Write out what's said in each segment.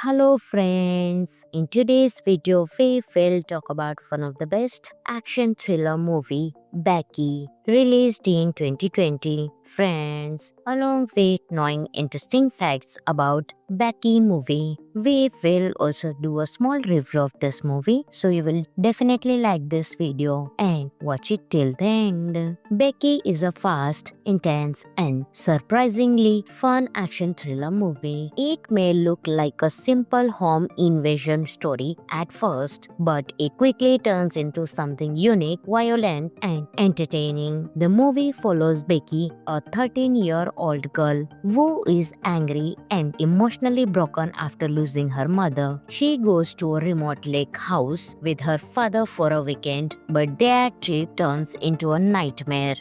Hello friends, in today's video we will talk about one of the best action thriller movie, Becky, released in 2020. Friends, along with knowing interesting facts about Becky movie, we will also do a small review of this movie, so you will definitely like this video and watch it till the end. Becky is a fast, intense and surprisingly fun action thriller movie. It may look like a simple home invasion story at first, but it quickly turns into something unique, violent and entertaining. The movie follows Becky, a 13-year-old girl who is angry and emotionally broken after losing her mother. She goes to a remote lake house with her father for a weekend, but their trip turns into a nightmare.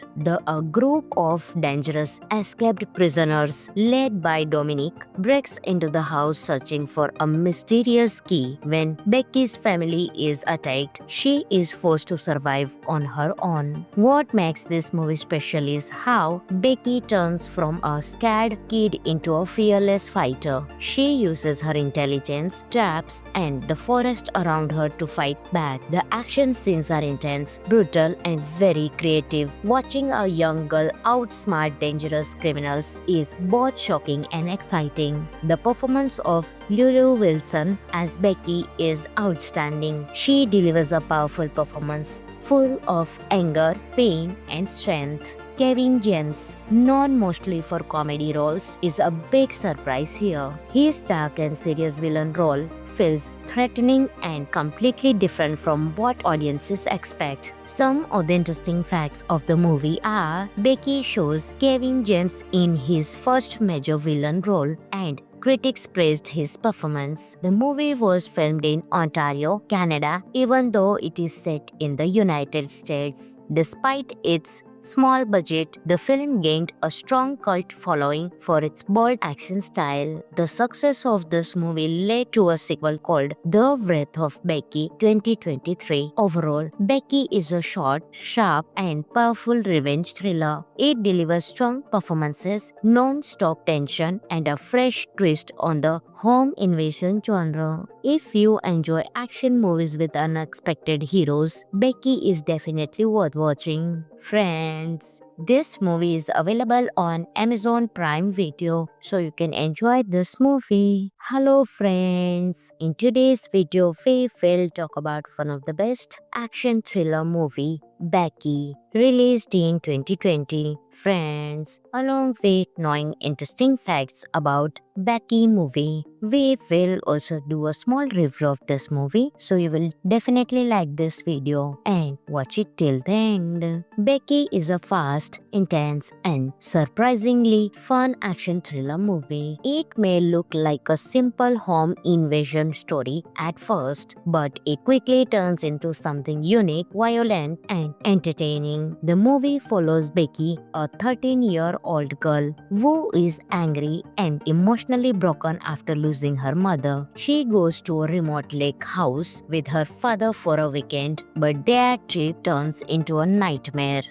A group of dangerous escaped prisoners led by Dominic breaks into the house searching for a mysterious key. When Becky's family is attacked, she is forced to survive on her own. What makes this movie special is how Becky turns from a scared kid into a fearless fighter. She uses her intelligence, traps, and the forest around her to fight back. The action scenes are intense, brutal, and very creative. Watching a young girl outsmart dangerous criminals is both shocking and exciting. The performance of Lulu Wilson as Becky is outstanding. She delivers a powerful performance full of anger, pain, and strength. Kevin James, known mostly for comedy roles, is a big surprise here. His dark and serious villain role feels threatening and completely different from what audiences expect. Some of the interesting facts of the movie are Becky shows Kevin James in his first major villain role and critics praised his performance. The movie was filmed in Ontario, Canada, even though it is set in the United States. Despite its small budget, the film gained a strong cult following for its bold action style. The success of this movie led to a sequel called The Wrath of Becky 2023. Overall, Becky is a short, sharp, and powerful revenge thriller. It delivers strong performances, non-stop tension, and a fresh twist on the home invasion genre. If you enjoy action movies with unexpected heroes, Becky is definitely worth watching. Friends, this movie is available on Amazon Prime Video, so you can enjoy this movie. Hello friends, in today's video we will talk about one of the best action thriller movie, Becky, released in 2020. Friends, along with knowing interesting facts about Becky movie, we will also do a small review of this movie, so you will definitely like this video and watch it till the end. Becky is a fast, intense, and surprisingly fun action thriller movie. It may look like a simple home invasion story at first, but it quickly turns into something unique, violent, and entertaining. The movie follows Becky, a 13-year-old girl who is angry and emotionally broken after losing her mother. She goes to a remote lake house with her father for a weekend, but their trip turns into a nightmare.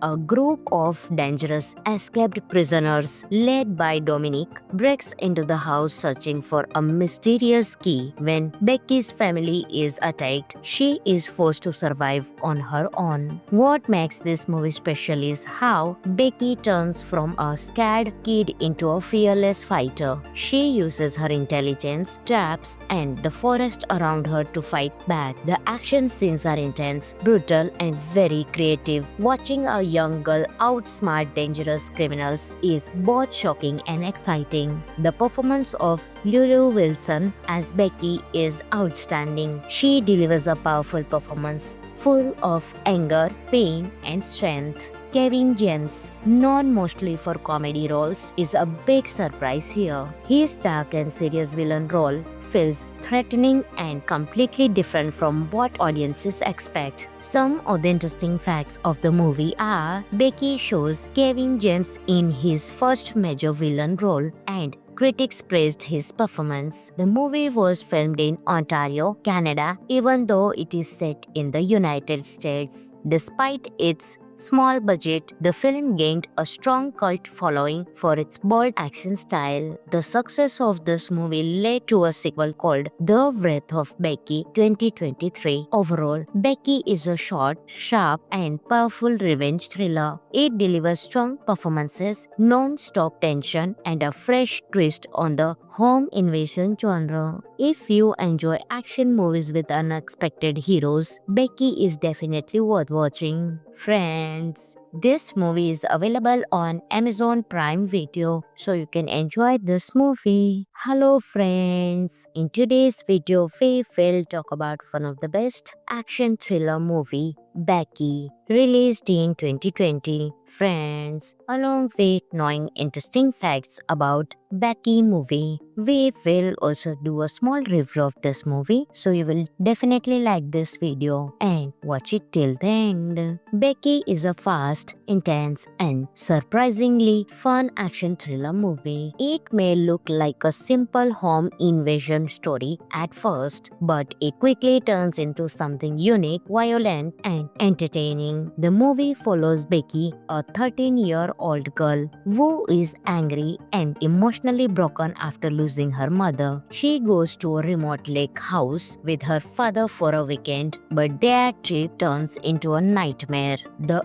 A group of dangerous escaped prisoners led by Dominic breaks into the house searching for a mysterious key. When Becky's family is attacked, she is forced to survive on her own. What makes this movie special is how Becky turns from a scared kid into a fearless fighter. She uses her intelligence, traps, and the forest around her to fight back. The action scenes are intense, brutal, and very creative. Watching a young girl outsmart dangerous criminals is both shocking and exciting. The performance of Lulu Wilson as Becky is outstanding. She delivers a powerful performance full of anger, pain, and strength. Kevin James, known mostly for comedy roles, is a big surprise here. His dark and serious villain role feels threatening and completely different from what audiences expect. Some of the interesting facts of the movie are Becky shows Kevin James in his first major villain role and critics praised his performance. The movie was filmed in Ontario, Canada, even though it is set in the United States. Despite its small budget, the film gained a strong cult following for its bold action style. The success of this movie led to a sequel called The Wrath of Becky 2023. Overall, Becky is a short, sharp, and powerful revenge thriller. It delivers strong performances, non-stop tension, and a fresh twist on the home invasion genre. If you enjoy action movies with unexpected heroes, Becky is definitely worth watching. Friends, this movie is available on Amazon Prime Video, so you can enjoy this movie. Hello friends, in today's video we will talk about one of the best action thriller movie, Becky, released in 2020. Friends, along with knowing interesting facts about Becky movie, we will also do a small review of this movie, so you will definitely like this video and watch it till the end. Becky is a fast, intense, and surprisingly fun action thriller movie. It may look like a simple home invasion story at first, but it quickly turns into something unique, violent, and entertaining. The movie follows Becky, a 13-year-old girl who is angry and emotionally broken after losing her mother. She goes to a remote lake house with her father for a weekend, but their trip turns into a nightmare.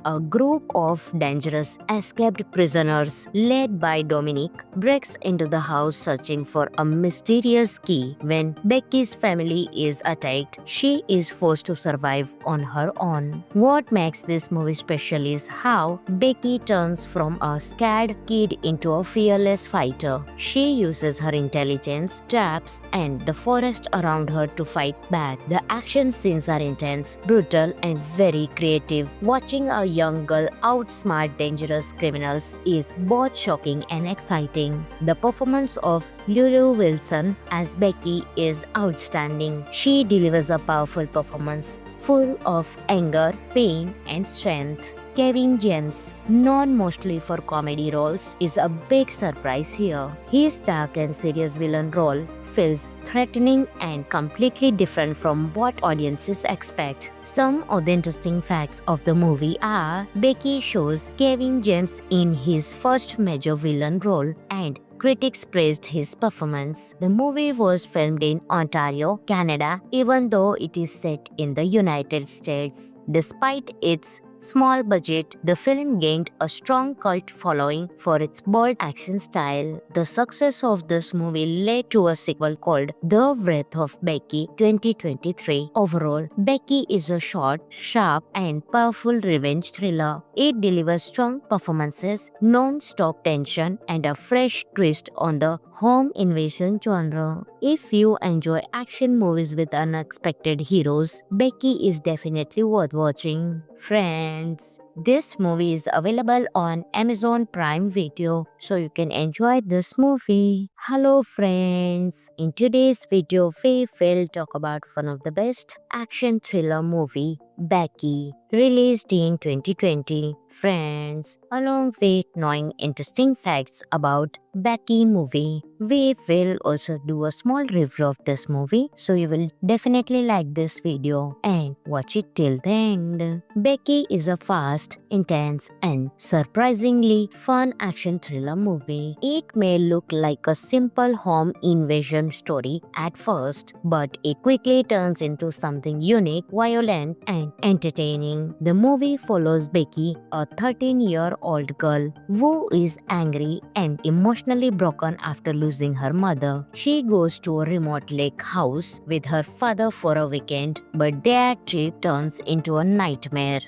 A group of dangerous escaped prisoners led by Dominic breaks into the house searching for a mysterious key. When Becky's family is attacked, she is forced to survive on her own. What makes this movie special is how Becky turns from a scared kid into a fearless fighter. She uses her intelligence, traps, and the forest around her to fight back. The action scenes are intense, brutal, and very creative. Watching a young girl outsmart dangerous criminals is both shocking and exciting. The performance of Lulu Wilson as Becky is outstanding. She delivers a powerful performance full of anger, pain, and strength. Kevin James, known mostly for comedy roles, is a big surprise here. His dark and serious villain role feels threatening and completely different from what audiences expect. Some of the interesting facts of the movie are Becky shows Kevin James in his first major villain role, and critics praised his performance. The movie was filmed in Ontario, Canada, even though it is set in the United States. Despite its small budget, the film gained a strong cult following for its bold action style. The success of this movie led to a sequel called The Wrath of Becky 2023. Overall, Becky is a short, sharp, and powerful revenge thriller. It delivers strong performances, non-stop tension, and a fresh twist on the home invasion genre. If you enjoy action movies with unexpected heroes, Becky is definitely worth watching. Friends, this movie is available on Amazon Prime Video, so you can enjoy this movie. Hello friends, in today's video we will talk about one of the best action thriller movie, Becky, released in 2020. Friends, along with knowing interesting facts about Becky movie, we will also do a small review of this movie, so you will definitely like this video and watch it till the end. Becky is a fast, intense, and surprisingly fun action thriller movie. It may look like a simple home invasion story at first, but it quickly turns into something unique, violent, and entertaining. The movie follows Becky, a 13-year-old girl who is angry and emotionally broken after losing her mother. She goes to a remote lake house with her father for a weekend, but their trip turns into a nightmare.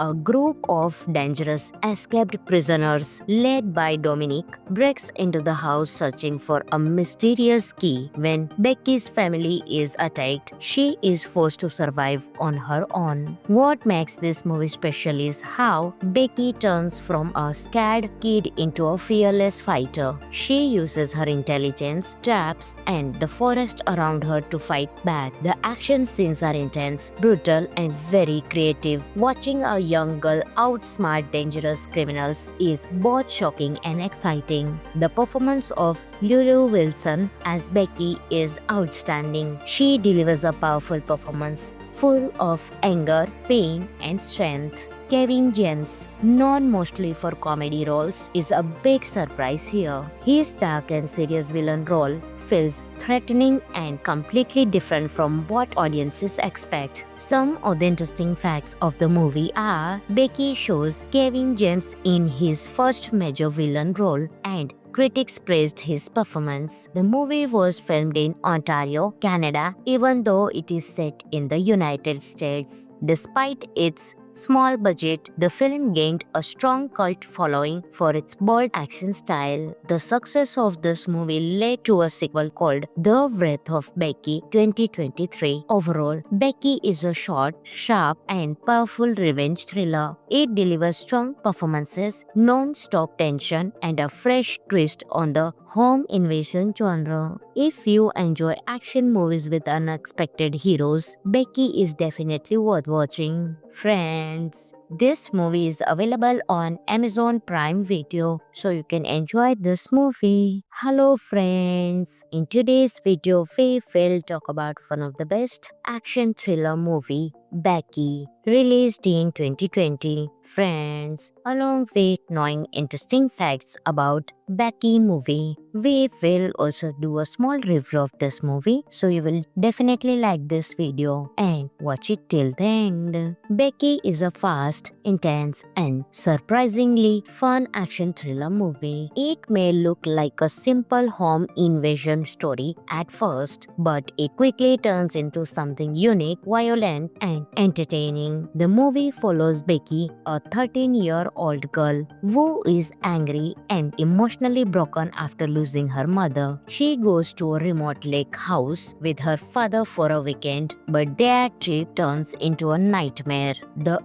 A group of dangerous escaped prisoners led by Dominic breaks into the house searching for a mysterious key. When Becky's family is attacked, she is forced to survive on her own. What makes this movie special is how Becky turns from a scared kid into a fearless fighter. She uses her intelligence, traps, and the forest around her to fight back. The action scenes are intense, brutal, and very creative. Watching a young girl outsmart dangerous criminals is both shocking and exciting. The performance of Lulu Wilson as Becky is outstanding. She delivers a powerful performance full of anger, pain, and strength. Kevin James, known mostly for comedy roles, is a big surprise here. His dark and serious villain role feels threatening and completely different from what audiences expect. Some of the interesting facts of the movie are Becky shows Kevin James in his first major villain role and critics praised his performance. The movie was filmed in Ontario, Canada, even though it is set in the United States. Despite its small budget, the film gained a strong cult following for its bold action style. The success of this movie led to a sequel called The Wrath of Becky 2023. Overall, Becky is a short, sharp, and powerful revenge thriller. It delivers strong performances, non-stop tension, and a fresh twist on the home invasion genre. If you enjoy action movies with unexpected heroes, Becky is definitely worth watching. Friends, this movie is available on Amazon Prime Video, so you can enjoy this movie. Hello friends, in today's video we will talk about one of the best action thriller movie, Becky, released in 2020. Friends, along with knowing interesting facts about Becky movie, we will also do a small review of this movie, so you will definitely like this video and watch it till the end. Becky is a fast, intense, and surprisingly fun action thriller movie. It may look like a simple home invasion story at first, but it quickly turns into something unique, violent, and entertaining. The movie follows Becky, a 13-year-old girl who is angry and emotionally broken after losing her mother. She goes to a remote lake house with her father for a weekend, but their trip turns into a nightmare.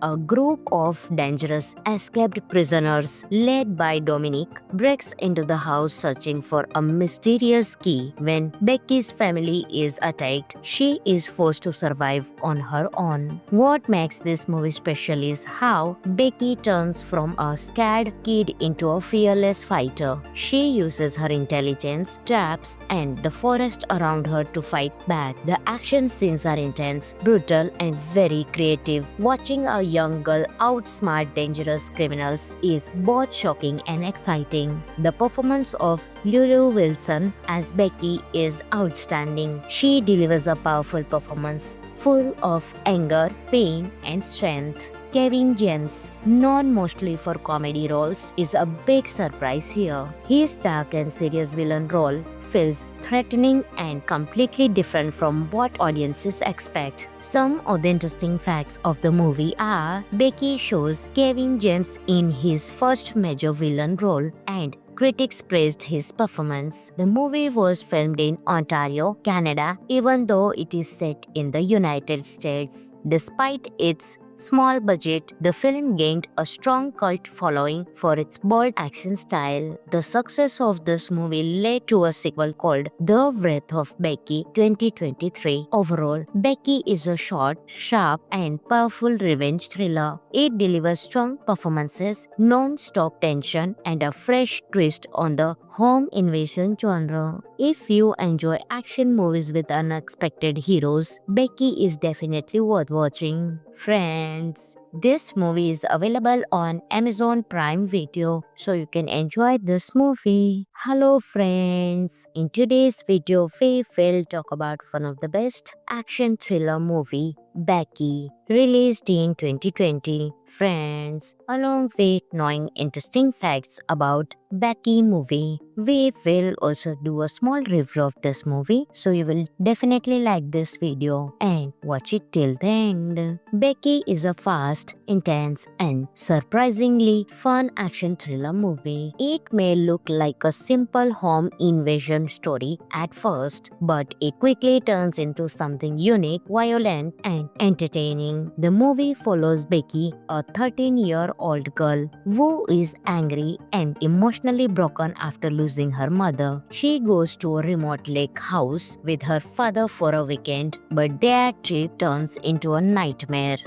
A group of dangerous escaped prisoners led by Dominic breaks into the house searching for a mysterious key. When Becky's family is attacked, she is forced to survive on her own. What makes this movie special is how Becky turns from a scared kid into a fearless fighter. She uses her intelligence, traps, and the forest around her to fight back. The action scenes are intense, brutal, and very creative. Watching a young girl outsmart dangerous criminals is both shocking and exciting. The performance of Lulu Wilson as Becky is outstanding. She delivers a powerful performance full of anger, pain, and strength. Kevin James, known mostly for comedy roles, is a big surprise here. His dark and serious villain role feels threatening and completely different from what audiences expect. Some of the interesting facts of the movie are Becky shows Kevin James in his first major villain role and critics praised his performance. The movie was filmed in Ontario, Canada, even though it is set in the United States. Despite its small budget, the film gained a strong cult following for its bold action style. The success of this movie led to a sequel called The Wrath of Becky 2023. Overall, Becky is a short, sharp, and powerful revenge thriller. It delivers strong performances, non-stop tension, and a fresh twist on the home invasion genre. If you enjoy action movies with unexpected heroes, Becky is definitely worth watching. Friends, this movie is available on Amazon Prime Video, so you can enjoy this movie. Hello friends, in today's video we will talk about one of the best action thriller movie, Becky, released in 2020. Friends, along with knowing interesting facts about Becky movie, we will also do a small review of this movie, so you will definitely like this video and watch it till the end. Becky is a fast, intense, and surprisingly fun action thriller movie. It may look like a simple home invasion story at first, but it quickly turns into something unique, violent, and entertaining. The movie follows Becky, a 13-year-old girl who is angry and emotionally broken after losing her mother. She goes to a remote lake house with her father for a weekend, but their trip turns into a nightmare.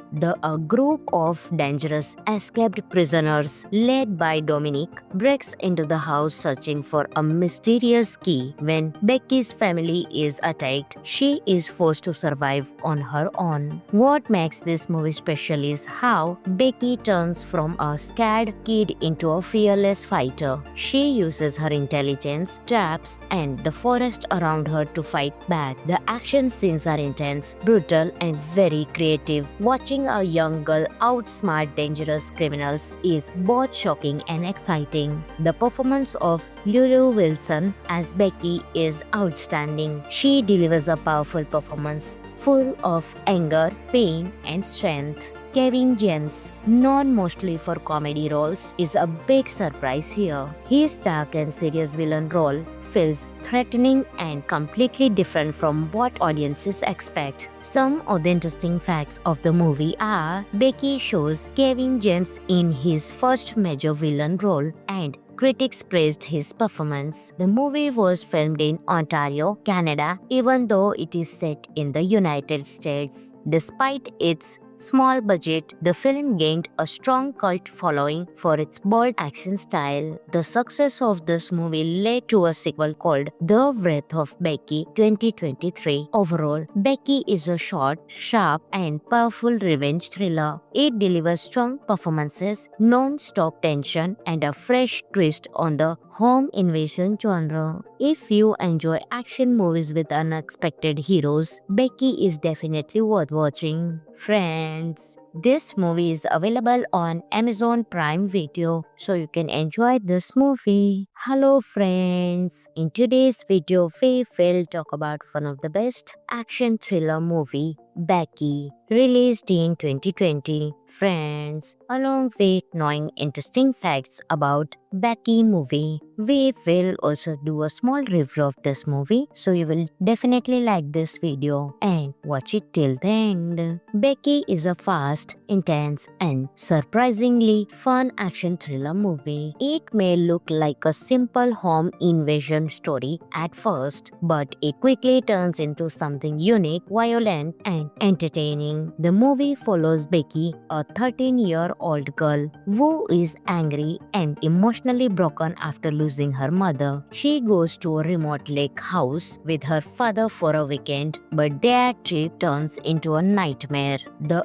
A group of dangerous escaped prisoners led by Dominic breaks into the house searching for a mysterious key. When Becky's family is attacked, she is forced forced to survive on her own. What makes this movie special is how Becky turns from a scared kid into a fearless fighter. She uses her intelligence, traps, and the forest around her to fight back. The action scenes are intense, brutal, and very creative. Watching a young girl outsmart dangerous criminals is both shocking and exciting. The performance of Lulu Wilson as Becky is outstanding. She delivers a powerful performance full of anger, pain, and strength. Kevin James, known mostly for comedy roles, is a big surprise here. His dark and serious villain role feels threatening and completely different from what audiences expect. Some of the interesting facts of the movie are Becky shows Kevin James in his first major villain role, and critics praised his performance. The movie was filmed in Ontario, Canada, even though it is set in the United States. Despite its small budget, the film gained a strong cult following for its bold action style. The success of this movie led to a sequel called The Wrath of Becky 2023. Overall, Becky is a short, sharp, and powerful revenge thriller. It delivers strong performances, non-stop tension, and a fresh twist on the home invasion genre. If you enjoy action movies with unexpected heroes, Becky is definitely worth watching. Friends, this movie is available on Amazon Prime Video, so you can enjoy this movie. Hello friends, in today's video we will talk about one of the best action thriller movie, Becky, released in 2020. Friends, along with knowing interesting facts about Becky movie, we will also do a small review of this movie, so you will definitely like this video and watch it till the end. Becky is a fast, intense, and surprisingly fun action thriller movie. It may look like a simple home invasion story at first, but it quickly turns into something unique, violent, and entertaining. The movie follows Becky, a 13-year-old girl who is angry and emotionally broken after losing her mother. She goes to a remote lake house with her father for a weekend, but their trip turns into a nightmare.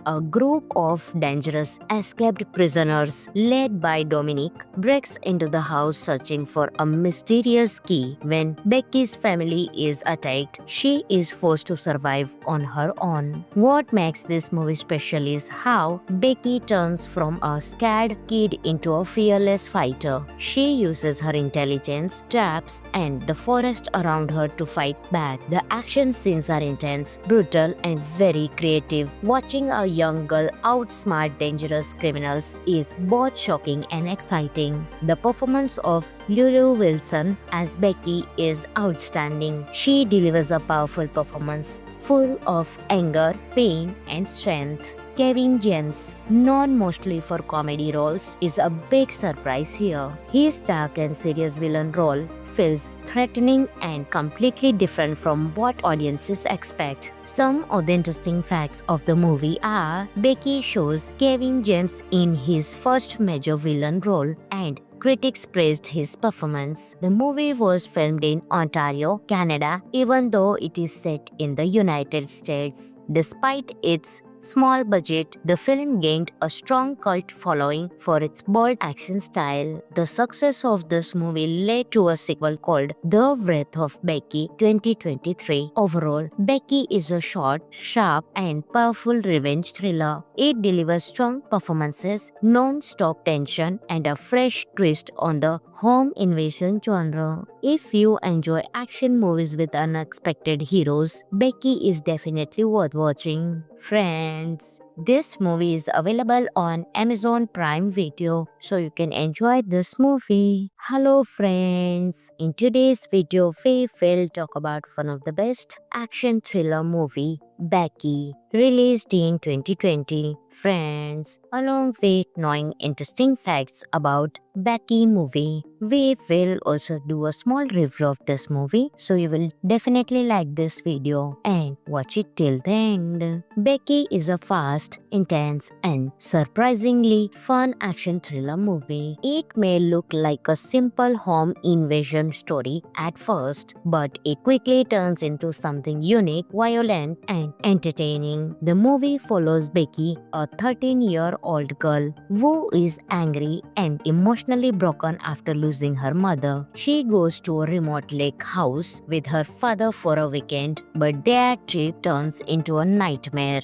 A group of dangerous escaped prisoners led by Dominic breaks into the house searching for a mysterious key. When Becky's family is attacked, she is forced to survive on her own. What makes this movie special is how Becky turns from a scared kid into a fearless fighter. She uses her intelligence, traps, and the forest around her to fight back. The action scenes are intense, brutal, and very creative. Watching a young girl outsmart dangerous criminals is both shocking and exciting. The performance of Lulu Wilson as Becky is outstanding. She delivers a powerful performance full of anger, pain, and strength. Kevin James, known mostly for comedy roles, is a big surprise here. His dark and serious villain role feels threatening and completely different from what audiences expect. Some of the interesting facts of the movie are Becky shows Kevin James in his first major villain role, and critics praised his performance. The movie was filmed in Ontario, Canada, even though it is set in the United States. Despite its small budget, the film gained a strong cult following for its bold action style. The success of this movie led to a sequel called The Wrath of Becky 2023. Overall, Becky is a short, sharp, and powerful revenge thriller. It delivers strong performances, non-stop tension, and a fresh twist on the home invasion genre. If you enjoy action movies with unexpected heroes, Becky is definitely worth watching. Friends, this movie is available on Amazon Prime Video, so you can enjoy this movie. Hello friends, in today's video we will talk about one of the best action thriller movie, Becky, released in 2020. Friends, along with knowing interesting facts about Becky movie, we will also do a small review of this movie, so you will definitely like this video and watch it till the end. Becky is a fast, intense, and surprisingly fun action thriller movie. It may look like a simple home invasion story at first, but it quickly turns into something something unique, violent, and entertaining. The movie follows Becky, a 13-year-old girl who is angry and emotionally broken after losing her mother. She goes to a remote lake house with her father for a weekend, but their trip turns into a nightmare.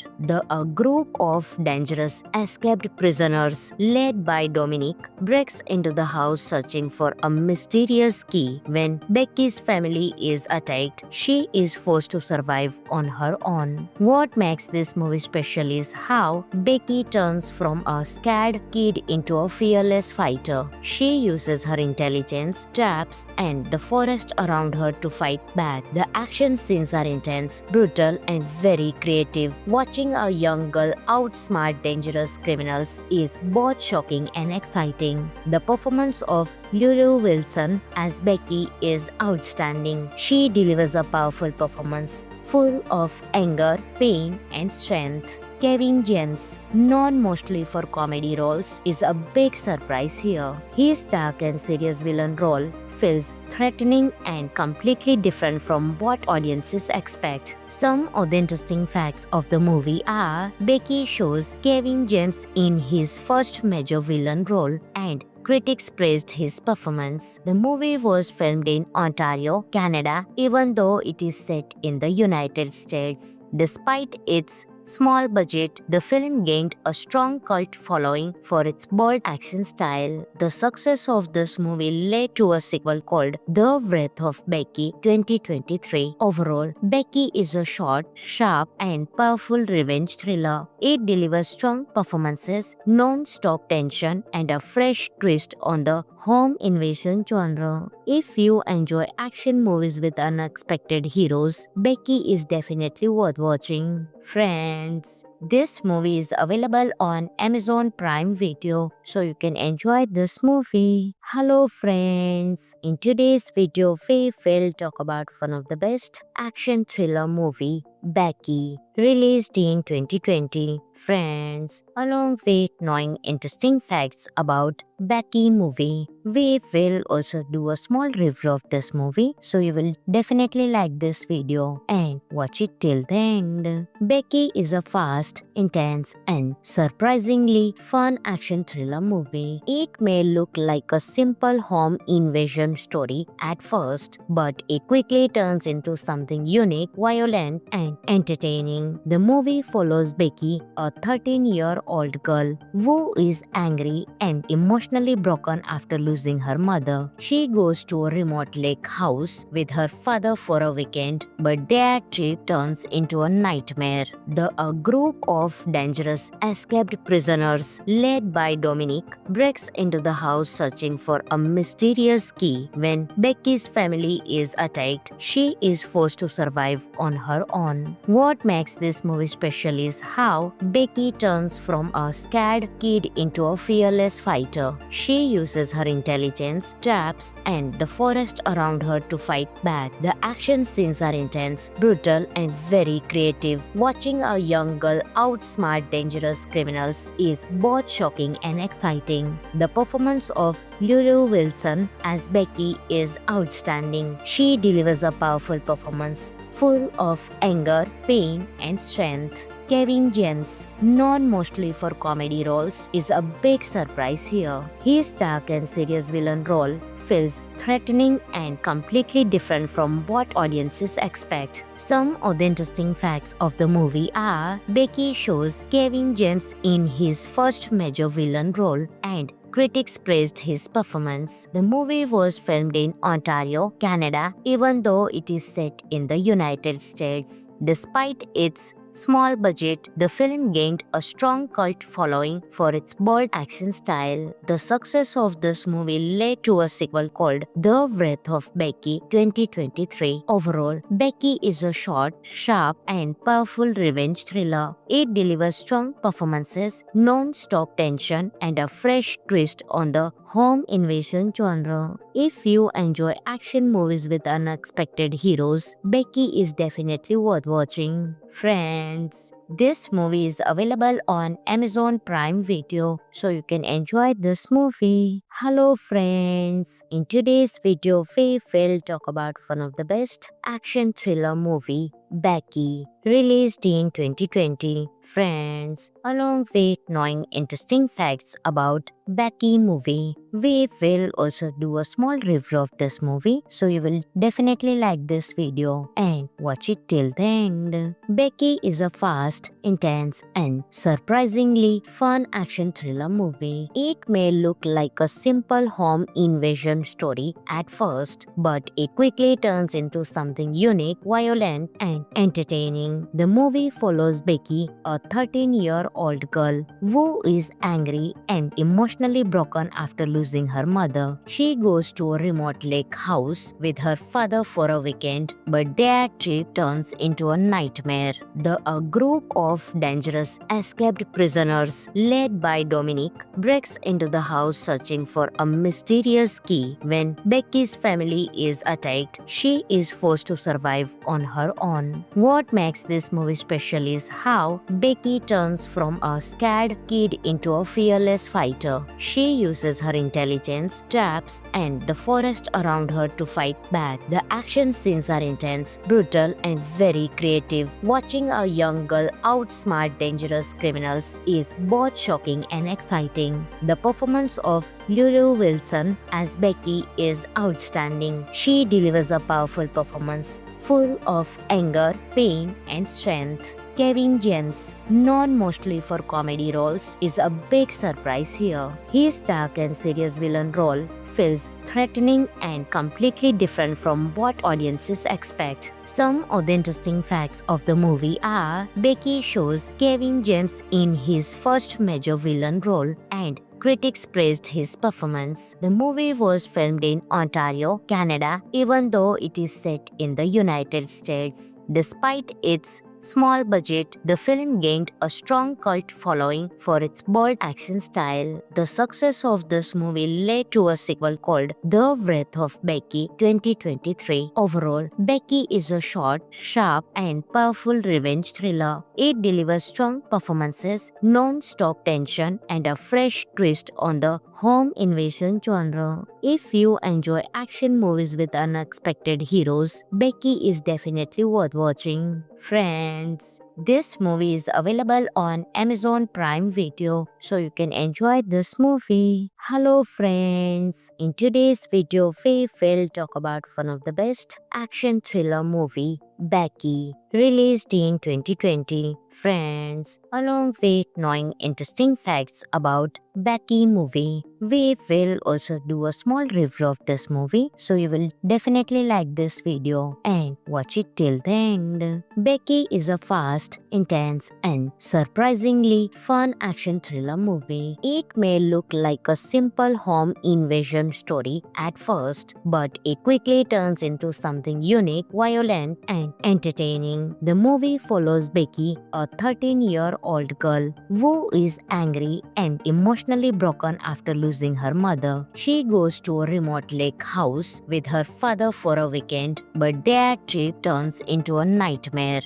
A group of dangerous escaped prisoners led by Dominic breaks into the house searching for a mysterious key. When Becky's family is attacked, she is forced to survive on her own. What makes this movie special is how Becky turns from a scared kid into a fearless fighter. She uses her intelligence, traps, and the forest around her to fight back. The action scenes are intense, brutal, and very creative. Watching a young girl outsmart dangerous criminals is both shocking and exciting. The performance of Lulu Wilson as Becky is outstanding. She delivers a powerful performance full of anger, pain, and strength. Kevin James, known mostly for comedy roles, is a big surprise here. His dark and serious villain role feels threatening and completely different from what audiences expect. Some of the interesting facts of the movie are Becky shows Kevin James in his first major villain role and critics praised his performance. The movie was filmed in Ontario, Canada, even though it is set in the United States. Despite its small budget, the film gained a strong cult following for its bold action style. The success of this movie led to a sequel called The Wrath of Becky 2023. Overall, Becky is a short, sharp, and powerful revenge thriller. It delivers strong performances, non-stop tension, and a fresh twist on the home invasion genre. If you enjoy action movies with unexpected heroes, Becky is definitely worth watching. Friends, this movie is available on Amazon Prime Video, so you can enjoy this movie. Hello friends, in today's video we will talk about one of the best action thriller movie, Becky, released in 2020. Friends, along with knowing interesting facts about Becky movie, we will also do a small review of this movie, so you will definitely like this video and watch it till the end. Becky is a fast, intense, and surprisingly fun action thriller movie. It may look like a simple home invasion story at first, but it quickly turns into something unique, violent, and entertaining. The movie follows Becky, a 13-year-old girl who is angry and emotionally broken after losing her mother. She goes to a remote lake house with her father for a weekend, but their trip turns into a nightmare. A group of dangerous escaped prisoners led by Dominic breaks into the house searching for a mysterious key. When Becky's family is attacked, she is forced to survive on her own. What makes this movie special is how Becky turns from a scared kid into a fearless fighter. She uses her intelligence, traps, and the forest around her to fight back. The action scenes are intense, brutal, and very creative. Watching a young girl outsmart dangerous criminals is both shocking and exciting. The performance of Lulu Wilson as Becky is outstanding. She delivers a powerful performance full of anger, pain, and strength. Kevin James, known mostly for comedy roles, is a big surprise here. His dark and serious villain role feels threatening and completely different from what audiences expect. Some of the interesting facts of the movie are Becky shows Kevin James in his first major villain role and critics praised his performance. The movie was filmed in Ontario, Canada, even though it is set in the United States. Despite its small budget, the film gained a strong cult following for its bold action style. The success of this movie led to a sequel called The Wrath of Becky 2023. Overall, Becky is a short, sharp, and powerful revenge thriller. It delivers strong performances, non-stop tension, and a fresh twist on the home invasion genre. If you enjoy action movies with unexpected heroes, Becky is definitely worth watching. Friends, this movie is available on Amazon Prime Video, so you can enjoy this movie. Hello friends, in today's video we will talk about one of the best action thriller movie Becky, released in 2020. Friends, along with knowing interesting facts about Becky movie, we will also do a small review of this movie, so you will definitely like this video and watch it till the end. Becky is a fast, intense and surprisingly fun action thriller movie. It may look like a simple home invasion story at first, but it quickly turns into something unique, violent and entertaining. The movie follows Becky, a 13-year-old girl who is angry and emotionally broken after losing her mother. She goes to a remote lake house with her father for a weekend, but their trip turns into a nightmare. A group of dangerous escaped prisoners led by Dominic breaks into the house searching for a mysterious key. When Becky's family is attacked, she is forced to survive on her own. What makes this movie special is how Becky turns from a scared kid into a fearless fighter. She uses her intelligence, traps, and the forest around her to fight back. The action scenes are intense, brutal, and very creative. Watching a young girl outsmart dangerous criminals is both shocking and exciting. The performance of Lulu Wilson as Becky is outstanding. She delivers a powerful performance full of anger, pain, and strength. Kevin James, known mostly for comedy roles, is a big surprise here. His dark and serious villain role feels threatening and completely different from what audiences expect. Some of the interesting facts of the movie are Becky shows Kevin James in his first major villain role and critics praised his performance. The movie was filmed in Ontario, Canada, even though it is set in the United States. Despite its small budget, the film gained a strong cult following for its bold action style. The success of this movie led to a sequel called The Wrath of Becky 2023. Overall, Becky is a short, sharp, and powerful revenge thriller. It delivers strong performances, non-stop tension, and a fresh twist on the home invasion genre. If you enjoy action movies with unexpected heroes, Becky is definitely worth watching. Friends, this movie is available on Amazon Prime Video, so you can enjoy this movie. Hello friends, in today's video we will talk about one of the best action thriller movie, Becky, released in 2020. Friends, along with knowing interesting facts about Becky movie, we will also do a small review of this movie, so you will definitely like this video and watch it till the end. Becky is a fast, intense, and surprisingly fun action thriller movie. It may look like a simple home invasion story at first, but it quickly turns into something unique, violent, and entertaining. The movie follows Becky, a 13-year-old girl who is angry and emotionally broken after losing her mother. She goes to a remote lake house with her father for a weekend, but their trip turns into a nightmare.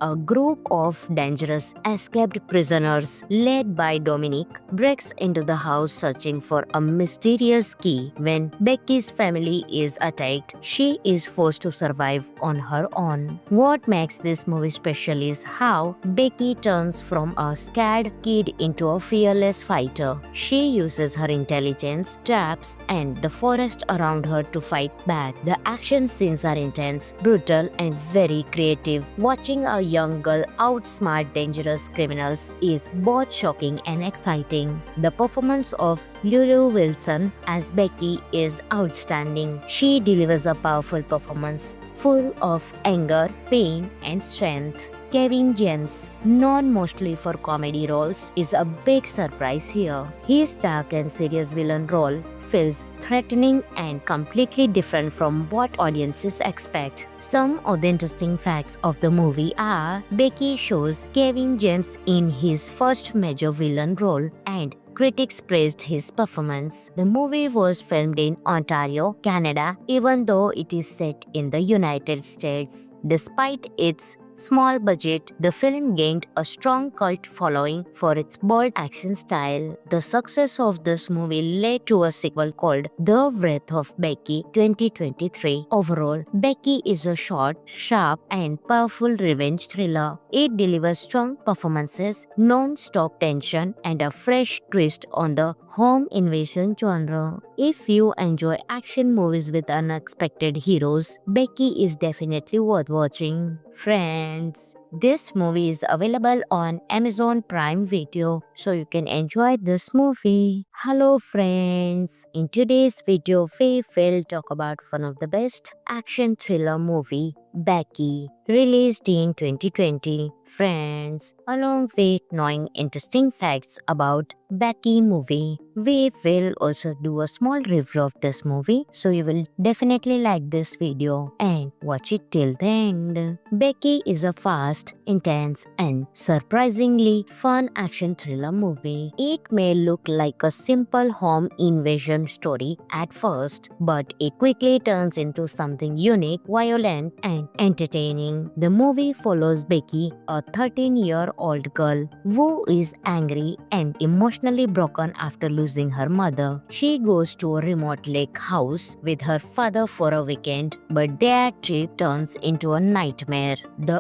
A group of dangerous escaped prisoners led by Dominic breaks into the house searching for a mysterious key. When Becky's family is attacked, she is forced to survive on her own. What makes this movie special is how Becky turns from a scared kid into a fearless fighter. She uses her intelligence, traps, and the forest around her to fight back. The action scenes are intense, brutal, and very creative. Watching a young girl outsmart dangerous criminals is both shocking and exciting. The performance of Lulu Wilson as Becky is outstanding. She delivers a powerful performance full of anger, pain, and strength. Kevin James, known mostly for comedy roles, is a big surprise here. His dark and serious villain role feels threatening and completely different from what audiences expect. Some of the interesting facts of the movie are Becky shows Kevin James in his first major villain role and critics praised his performance. The movie was filmed in Ontario, Canada, even though it is set in the United States. Despite its small budget, the film gained a strong cult following for its bold action style. The success of this movie led to a sequel called The Wrath of Becky 2023. Overall, Becky is a short, sharp, and powerful revenge thriller. It delivers strong performances, non-stop tension, and a fresh twist on the home invasion genre. If you enjoy action movies with unexpected heroes, Becky is definitely worth watching. Friends, this movie is available on Amazon Prime Video, so you can enjoy this movie. Hello friends, in today's video we will talk about one of the best action thriller movie, Becky, released in 2020. Friends, along with knowing interesting facts about Becky movie, we will also do a small review of this movie, so you will definitely like this video and watch it till the end. Becky is a fast, intense, and surprisingly fun action thriller movie. It may look like a simple home invasion story at first, but it quickly turns into something unique, violent, and entertaining. The movie follows Becky, a 13-year-old girl who is angry and emotionally broken after losing her mother. She goes to a remote lake house with her father for a weekend, but their trip turns into a nightmare.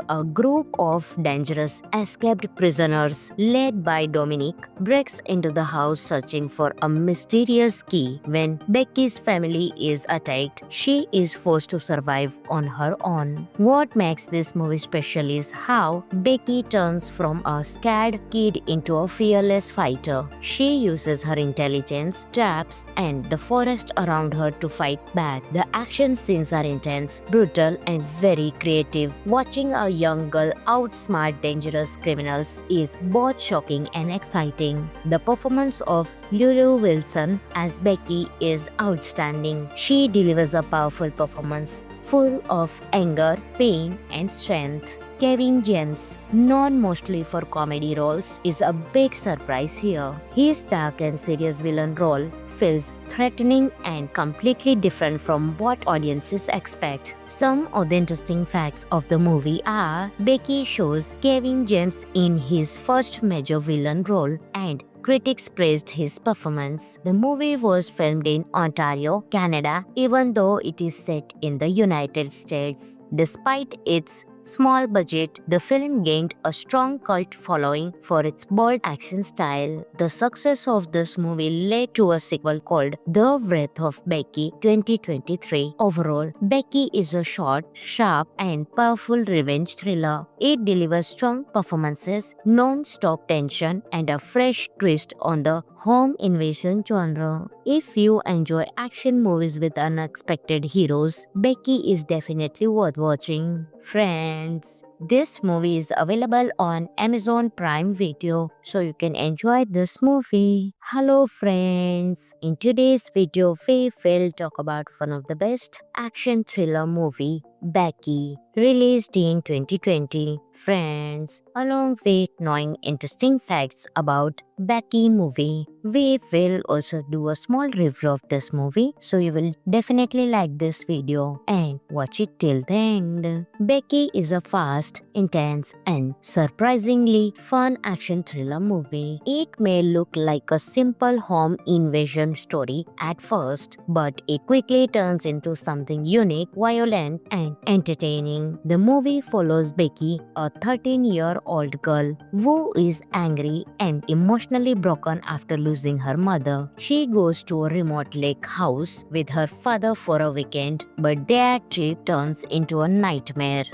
A group of dangerous escaped prisoners led by Dominic breaks into the house searching for a mysterious key. When Becky's family is attacked, she is forced to survive on her own. What makes this movie special is how Becky turns from a scared kid into a fearless fighter. She uses her intelligence, traps, and the forest around her to fight back. The action scenes are intense, brutal, and very creative. Watching a young girl outsmart dangerous criminals is both shocking and exciting. The performance of Lulu Wilson as Becky is outstanding. She delivers a powerful performance full of anger, pain, and strength. Kevin James, known mostly for comedy roles, is a big surprise here. His dark and serious villain role feels threatening and completely different from what audiences expect. Some of the interesting facts of the movie are Becky shows Kevin James in his first major villain role, and critics praised his performance. The movie was filmed in Ontario, Canada, even though it is set in the United States. Despite its small budget, the film gained a strong cult following for its bold action style. The success of this movie led to a sequel called The Wrath of Becky 2023. Overall, Becky is a short, sharp, and powerful revenge thriller. It delivers strong performances, non-stop tension, and a fresh twist on the home invasion genre. If you enjoy action movies with unexpected heroes, Becky is definitely worth watching. Friends, this movie is available on Amazon Prime Video, so you can enjoy this movie. Hello friends, in today's video we will talk about one of the best action thriller movie, Becky, released in 2020. Friends, along with knowing interesting facts about Becky movie, we will also do a small review of this movie, so you will definitely like this video and watch it till the end. Becky is a fast, intense, and surprisingly fun action thriller movie. It may look like a simple home invasion story at first, but it quickly turns into something unique, violent, and entertaining. The movie follows Becky, a 13-year-old girl who is angry and emotionally broken after losing her mother. She goes to a remote lake house with her father for a weekend, but their trip turns into a nightmare.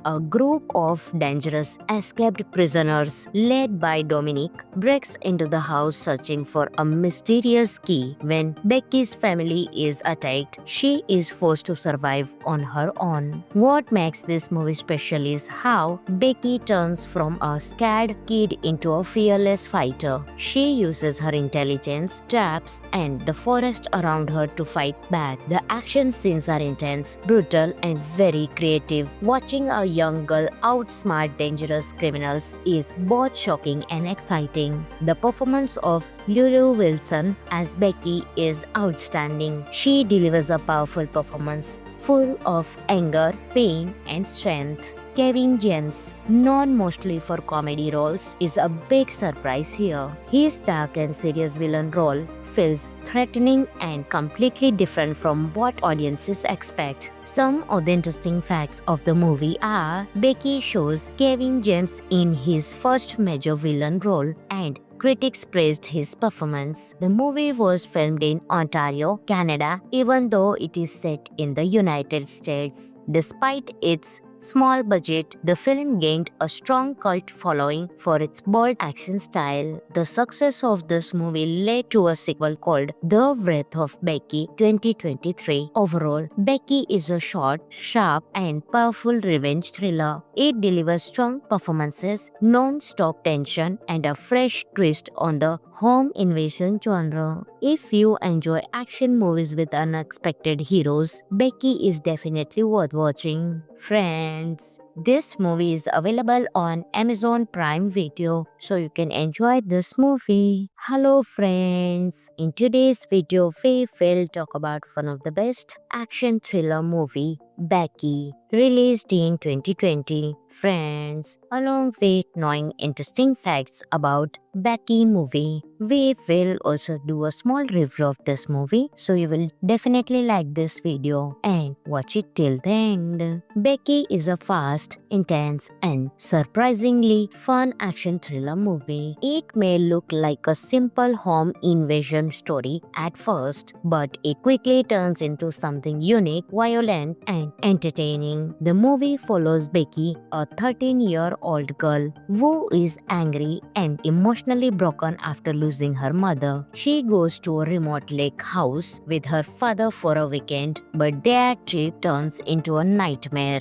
A group of dangerous escaped prisoners led by Dominic breaks into the house searching for a mysterious key. When Becky's family is attacked, she is forced to survive on her own. What makes this movie special is how Becky turns from a scared kid into a fearless fighter. She uses her intelligence, traps, and the forest around her to fight back. The action scenes are intense, brutal, and very creative. Watching a young girl outsmart dangerous criminals is both shocking and exciting. The performance of Lulu Wilson as Becky is outstanding. She delivers a powerful performance full of anger, pain, and strength. Kevin James, known mostly for comedy roles, is a big surprise here. His dark and serious villain role feels threatening and completely different from what audiences expect. Some of the interesting facts of the movie are Becky shows Kevin James in his first major villain role and critics praised his performance. The movie was filmed in Ontario, Canada, even though it is set in the United States. Despite its small budget, the film gained a strong cult following for its bold action style. The success of this movie led to a sequel called The Wrath of Becky 2023. Overall, Becky is a short, sharp, and powerful revenge thriller. It delivers strong performances, non-stop tension, and a fresh twist on the home invasion genre. If you enjoy action movies with unexpected heroes, Becky is definitely worth watching. Friends, this movie is available on Amazon Prime Video, so you can enjoy this movie. Hello friends, in today's video we will talk about one of the best action thriller movie, Becky, released in 2020. Friends, along with knowing interesting facts about Becky movie, we will also do a small review of this movie, so you will definitely like this video and watch it till the end. Becky is a fast, intense, and surprisingly fun action thriller movie. It may look like a simple home invasion story at first, but it quickly turns into something unique, violent, and entertaining. The movie follows Becky, a 13-year-old girl who is angry and emotionally broken after losing her mother. She goes to a remote lake house with her father for a weekend, but their trip turns into a nightmare.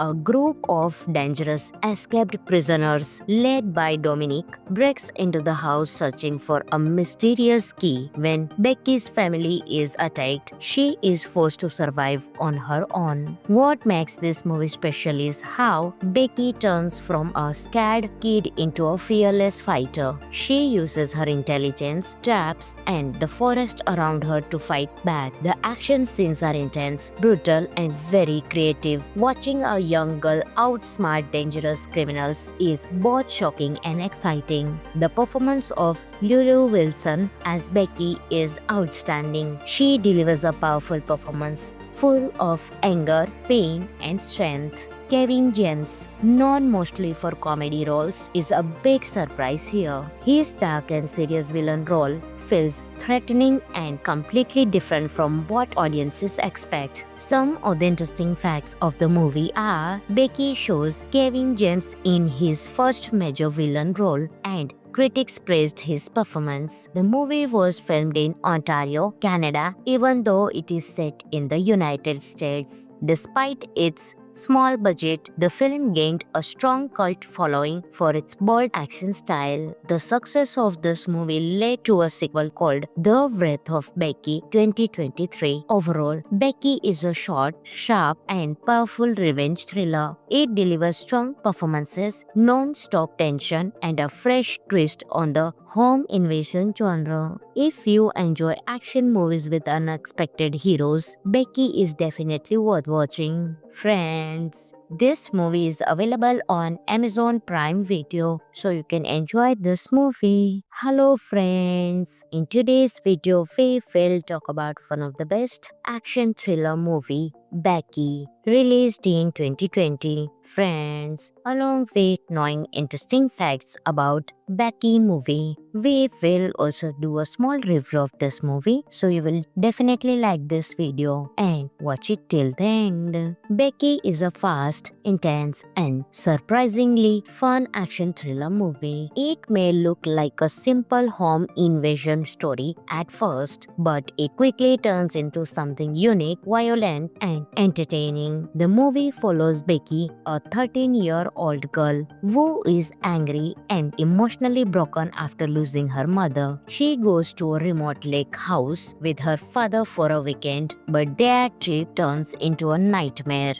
A group of dangerous escaped prisoners led by Dominic breaks into the house searching for a mysterious key. When Becky's family is attacked, she is forced to survive on her own. What makes this movie special is how Becky turns from a scared kid into a fearless fighter. She uses her intelligence, traps, and the forest around her to fight back. The action scenes are intense, brutal, and very creative. Watching a young girl outsmart dangerous criminals is both shocking and exciting. The performance of Lulu Wilson as Becky is outstanding. She delivers a powerful performance full of anger, pain, and strength. Kevin James, known mostly for comedy roles, is a big surprise here. His dark and serious villain role feels threatening and completely different from what audiences expect. Some of the interesting facts of the movie are Becky shows Kevin James in his first major villain role and critics praised his performance. The movie was filmed in Ontario, Canada, even though it is set in the United States. Despite its small budget, the film gained a strong cult following for its bold action style. The success of this movie led to a sequel called The Wrath of Becky 2023. Overall, Becky is a short, sharp, and powerful revenge thriller. It delivers strong performances, non-stop tension, and a fresh twist on the home invasion genre. If you enjoy action movies with unexpected heroes, Becky is definitely worth watching. Friends, this movie is available on Amazon Prime Video, so you can enjoy this movie. Hello friends, in today's video we will talk about one of the best action thriller movie, Becky, released in 2020. Friends, along with knowing interesting facts about Becky movie, we will also do a small review of this movie, so you will definitely like this video and watch it till the end. Becky is a fast, intense, and surprisingly fun action thriller movie. It may look like a simple home invasion story at first, but it quickly turns into something unique, violent, and entertaining. The movie follows Becky, a 13-year-old girl who is angry and emotionally broken after losing her mother. She goes to a remote lake house with her father for a weekend, but their trip turns into a nightmare.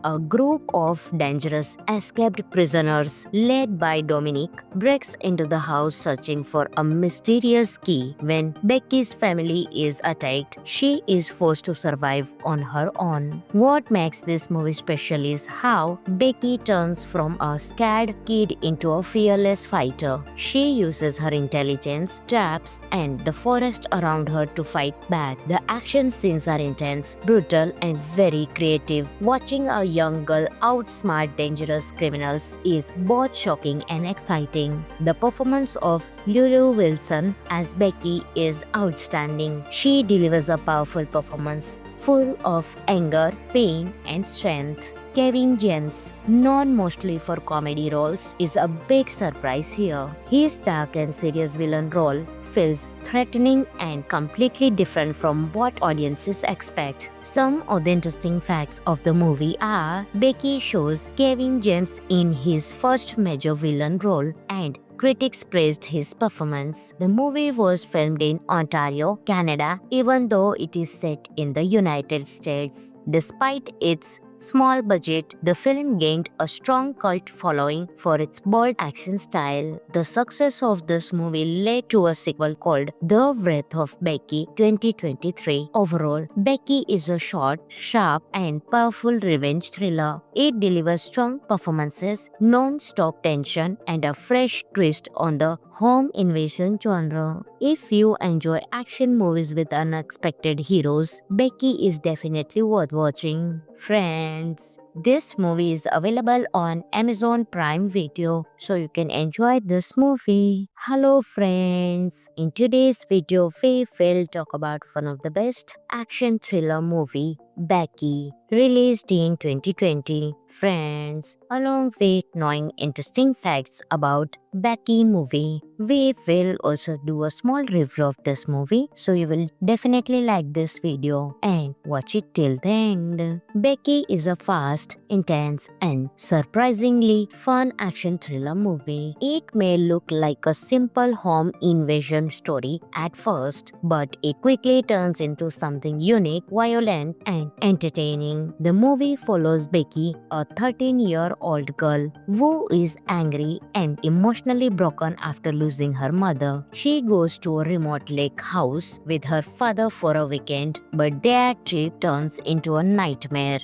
A group of dangerous escaped prisoners led by Dominic breaks into the house searching for a mysterious key. When Becky's family is attacked, she is forced to survive on her own. What makes this movie special is how Becky turns from a scared kid into a fearless fighter. She uses her intelligence, traps, and the forest around her to fight back. The action scenes are intense, brutal, and very creative. Watching a young girl outsmart dangerous criminals is both shocking and exciting. The performance of Lulu Wilson as Becky is outstanding. She delivers a powerful performance full of anger, pain, and strength. Kevin James, known mostly for comedy roles, is a big surprise here. His dark and serious villain role feels threatening and completely different from what audiences expect. Some of the interesting facts of the movie are Becky shows Kevin James in his first major villain role and critics praised his performance. The movie was filmed in Ontario, Canada, even though it is set in the United States. Despite its small budget, the film gained a strong cult following for its bold action style. The success of this movie led to a sequel called The Wrath of Becky 2023. Overall, Becky is a short, sharp, and powerful revenge thriller. It delivers strong performances, non-stop tension, and a fresh twist on the home invasion genre. If you enjoy action movies with unexpected heroes, Becky is definitely worth watching. Friends, this movie is available on Amazon Prime Video, so you can enjoy this movie. Hello friends, in today's video we will talk about one of the best action thriller movie, Becky, released in 2020. Friends, along with knowing interesting facts about Becky movie, we will also do a small review of this movie, so you will definitely like this video and watch it till the end. Becky is a fast, intense, and surprisingly fun action thriller movie. It may look like a simple home invasion story at first, but it quickly turns into something unique, violent, and entertaining. The movie follows Becky, a 13-year-old girl who is angry and emotionally broken after losing her mother. She goes to a remote lake house with her father for a weekend, but their trip turns into a nightmare.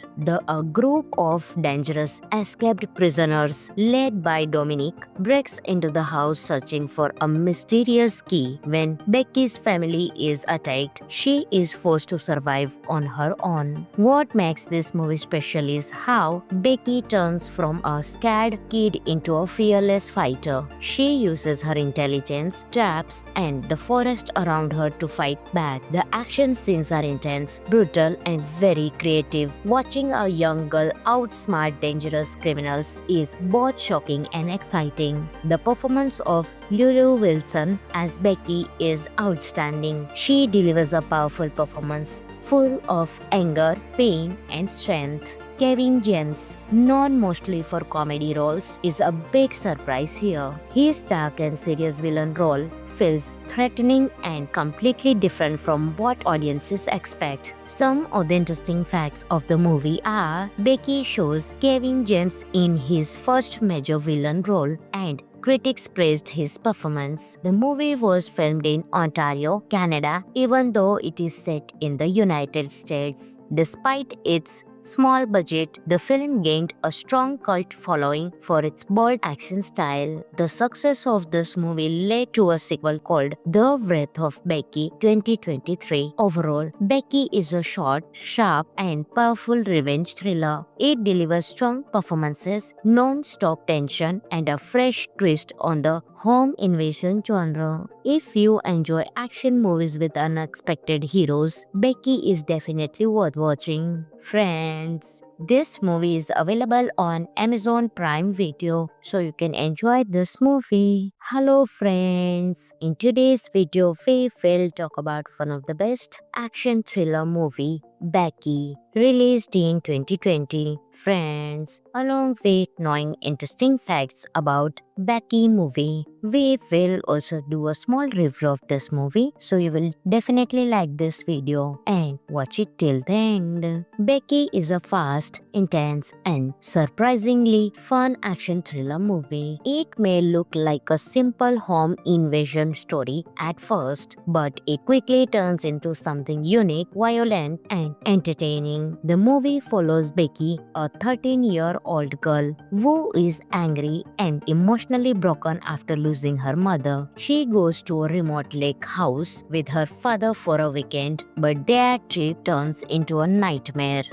A group of dangerous escaped prisoners led by Dominic breaks into the house searching for a mysterious key. When Becky's family is attacked, she is forced to survive on her own. What makes this movie special is how Becky turns from a scared kid into a fearless fighter. She uses her intelligence, traps, and the forest around her to fight back. The action scenes are intense, brutal, and very creative. Watching a young girl outsmart dangerous criminals is both shocking and exciting. The performance of Lulu Wilson as Becky is outstanding. She delivers a powerful performance full of anger, pain, and strength. Kevin James, known mostly for comedy roles, is a big surprise here. His dark and serious villain role feels threatening and completely different from what audiences expect. Some of the interesting facts of the movie are Becky shows Kevin James in his first major villain role and critics praised his performance. The movie was filmed in Ontario, Canada, even though it is set in the United States. Despite its small budget, the film gained a strong cult following for its bold action style. The success of this movie led to a sequel called The Wrath of Becky 2023. Overall, Becky is a short, sharp, and powerful revenge thriller. It delivers strong performances, non-stop tension, and a fresh twist on the home invasion genre. If you enjoy action movies with unexpected heroes, Becky is definitely worth watching. Friends, this movie is available on Amazon Prime Video, so you can enjoy this movie. Hello friends, in today's video we will talk about one of the best action thriller movie, Becky, released in 2020. Friends, along with knowing interesting facts about Becky movie, we will also do a small review of this movie, so you will definitely like this video and watch it till the end. Becky is a fast, intense, and surprisingly fun action thriller movie. It may look like a simple home invasion story at first, but it quickly turns into something unique, violent, and entertaining. entertaining. The movie follows Becky, a 13-year-old girl who is angry and emotionally broken after losing her mother. She goes to a remote lake house with her father for a weekend, but their trip turns into a nightmare.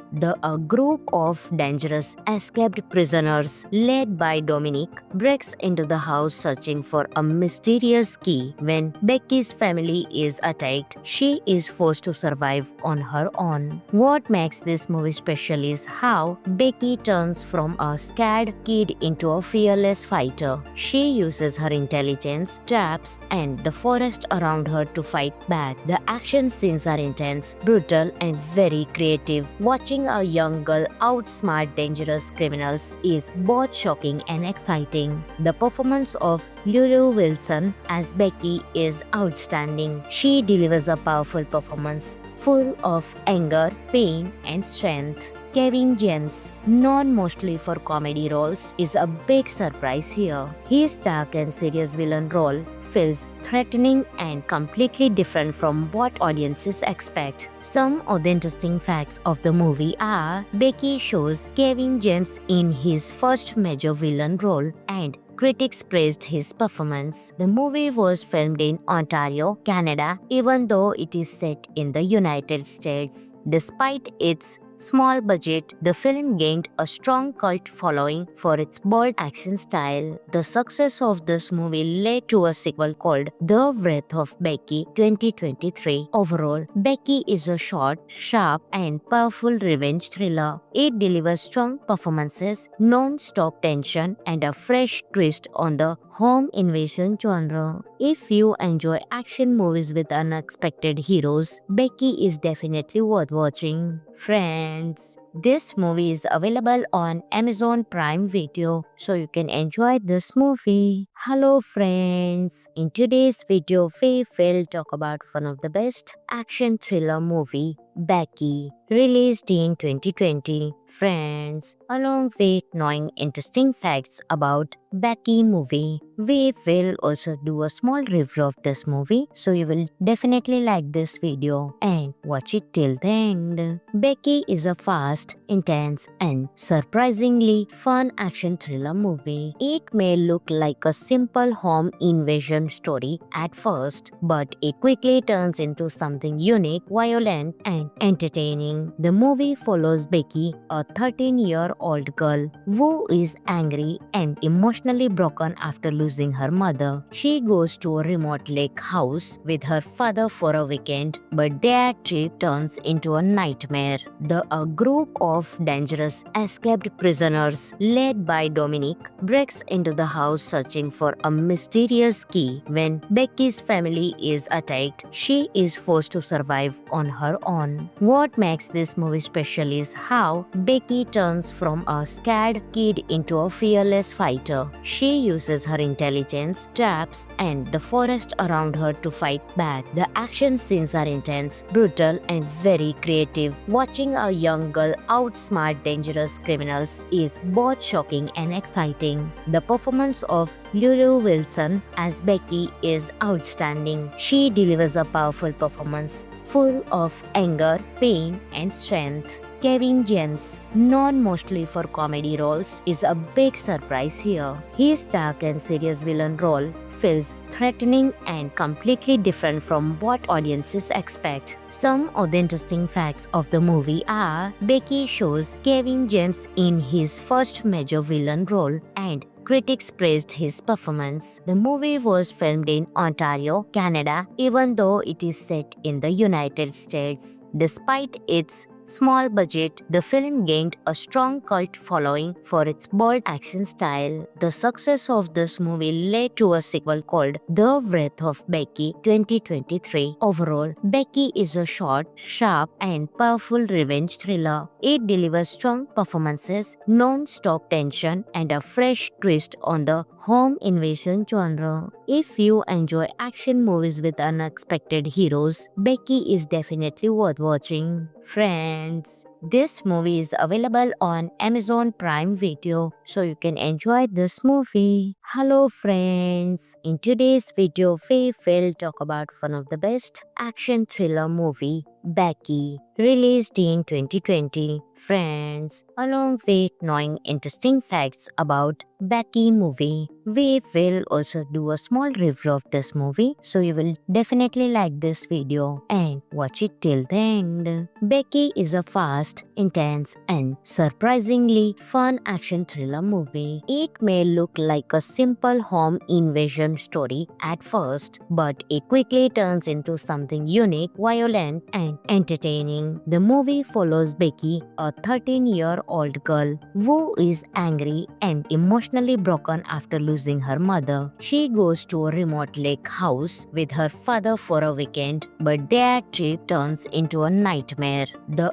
A group of dangerous escaped prisoners led by Dominic breaks into the house searching for a mysterious key. When Becky's family is attacked, she is forced to survive on her own. What makes this movie special is how Becky turns from a scared kid into a fearless fighter. She uses her intelligence, traps, and the forest around her to fight back. The action scenes are intense, brutal, and very creative. Watching a young girl outsmart dangerous criminals is both shocking and exciting. The performance of Lulu Wilson as Becky is outstanding. She delivers a powerful performance full of anger, pain, and strength. Kevin James, known mostly for comedy roles, is a big surprise here. His dark and serious villain role feels threatening and completely different from what audiences expect. Some of the interesting facts of the movie are Becky shows Kevin James in his first major villain role and critics praised his performance. The movie was filmed in Ontario, Canada, even though it is set in the United States. Despite its small budget, the film gained a strong cult following for its bold action style. The success of this movie led to a sequel called The Wrath of Becky 2023. Overall, Becky is a short, sharp, and powerful revenge thriller. It delivers strong performances, non-stop tension, and a fresh twist on the home invasion genre. If you enjoy action movies with unexpected heroes, Becky is definitely worth watching. Friends, this movie is available on Amazon Prime Video, so you can enjoy this movie. Hello friends, in today's video we will talk about one of the best action thriller movie, Becky, released in 2020. Friends, along with knowing interesting facts about Becky movie, we will also do a small review of this movie, so you will definitely like this video and watch it till the end. Becky is a fast, intense, and surprisingly fun action thriller movie. It may look like a simple home invasion story at first, but it quickly turns into something unique, violent, and entertaining. The movie follows Becky, a 13-year-old girl who is angry and emotionally broken after losing her mother. She goes to a remote lake house with her father for a weekend, but their trip turns into a nightmare. A group of dangerous escaped prisoners led by Dominic breaks into the house searching for a mysterious key. When Becky's family is attacked, she is forced to survive on her own. What makes this movie special is how Becky turns from a scared kid into a fearless fighter. She uses her intelligence, traps, and the forest around her to fight back. The action scenes are intense, brutal, and very creative. Watching a young girl outsmart dangerous criminals is both shocking and exciting. The performance of Lulu Wilson as Becky is outstanding. She delivers a powerful performance full of anger, pain, and strength. Kevin James, known mostly for comedy roles, is a big surprise here. His dark and serious villain role feels threatening and completely different from what audiences expect. Some of the interesting facts of the movie are Becky shows Kevin James in his first major villain role and critics praised his performance. The movie was filmed in Ontario, Canada, even though it is set in the United States. Despite its small budget, the film gained a strong cult following for its bold action style. The success of this movie led to a sequel called The Wrath of Becky 2023. Overall, Becky is a short, sharp, and powerful revenge thriller. It delivers strong performances, non-stop tension, and a fresh twist on the home invasion genre. If you enjoy action movies with unexpected heroes, Becky is definitely worth watching. Friends, this movie is available on Amazon Prime Video, so you can enjoy this movie. Hello friends, in today's video we will talk about one of the best action thriller movie, Becky, released in 2020. Friends, along with knowing interesting facts about Becky movie, we will also do a small review of this movie, so you will definitely like this video and watch it till the end. Becky is a fast, intense, and surprisingly fun action thriller movie. It may look like a simple home invasion story at first, but it quickly turns into something unique, violent, and entertaining. The movie follows Becky, a 13-year-old girl who is angry and emotionally broken after losing her mother. She goes to a remote lake house with her father for a weekend, but their trip turns into a nightmare.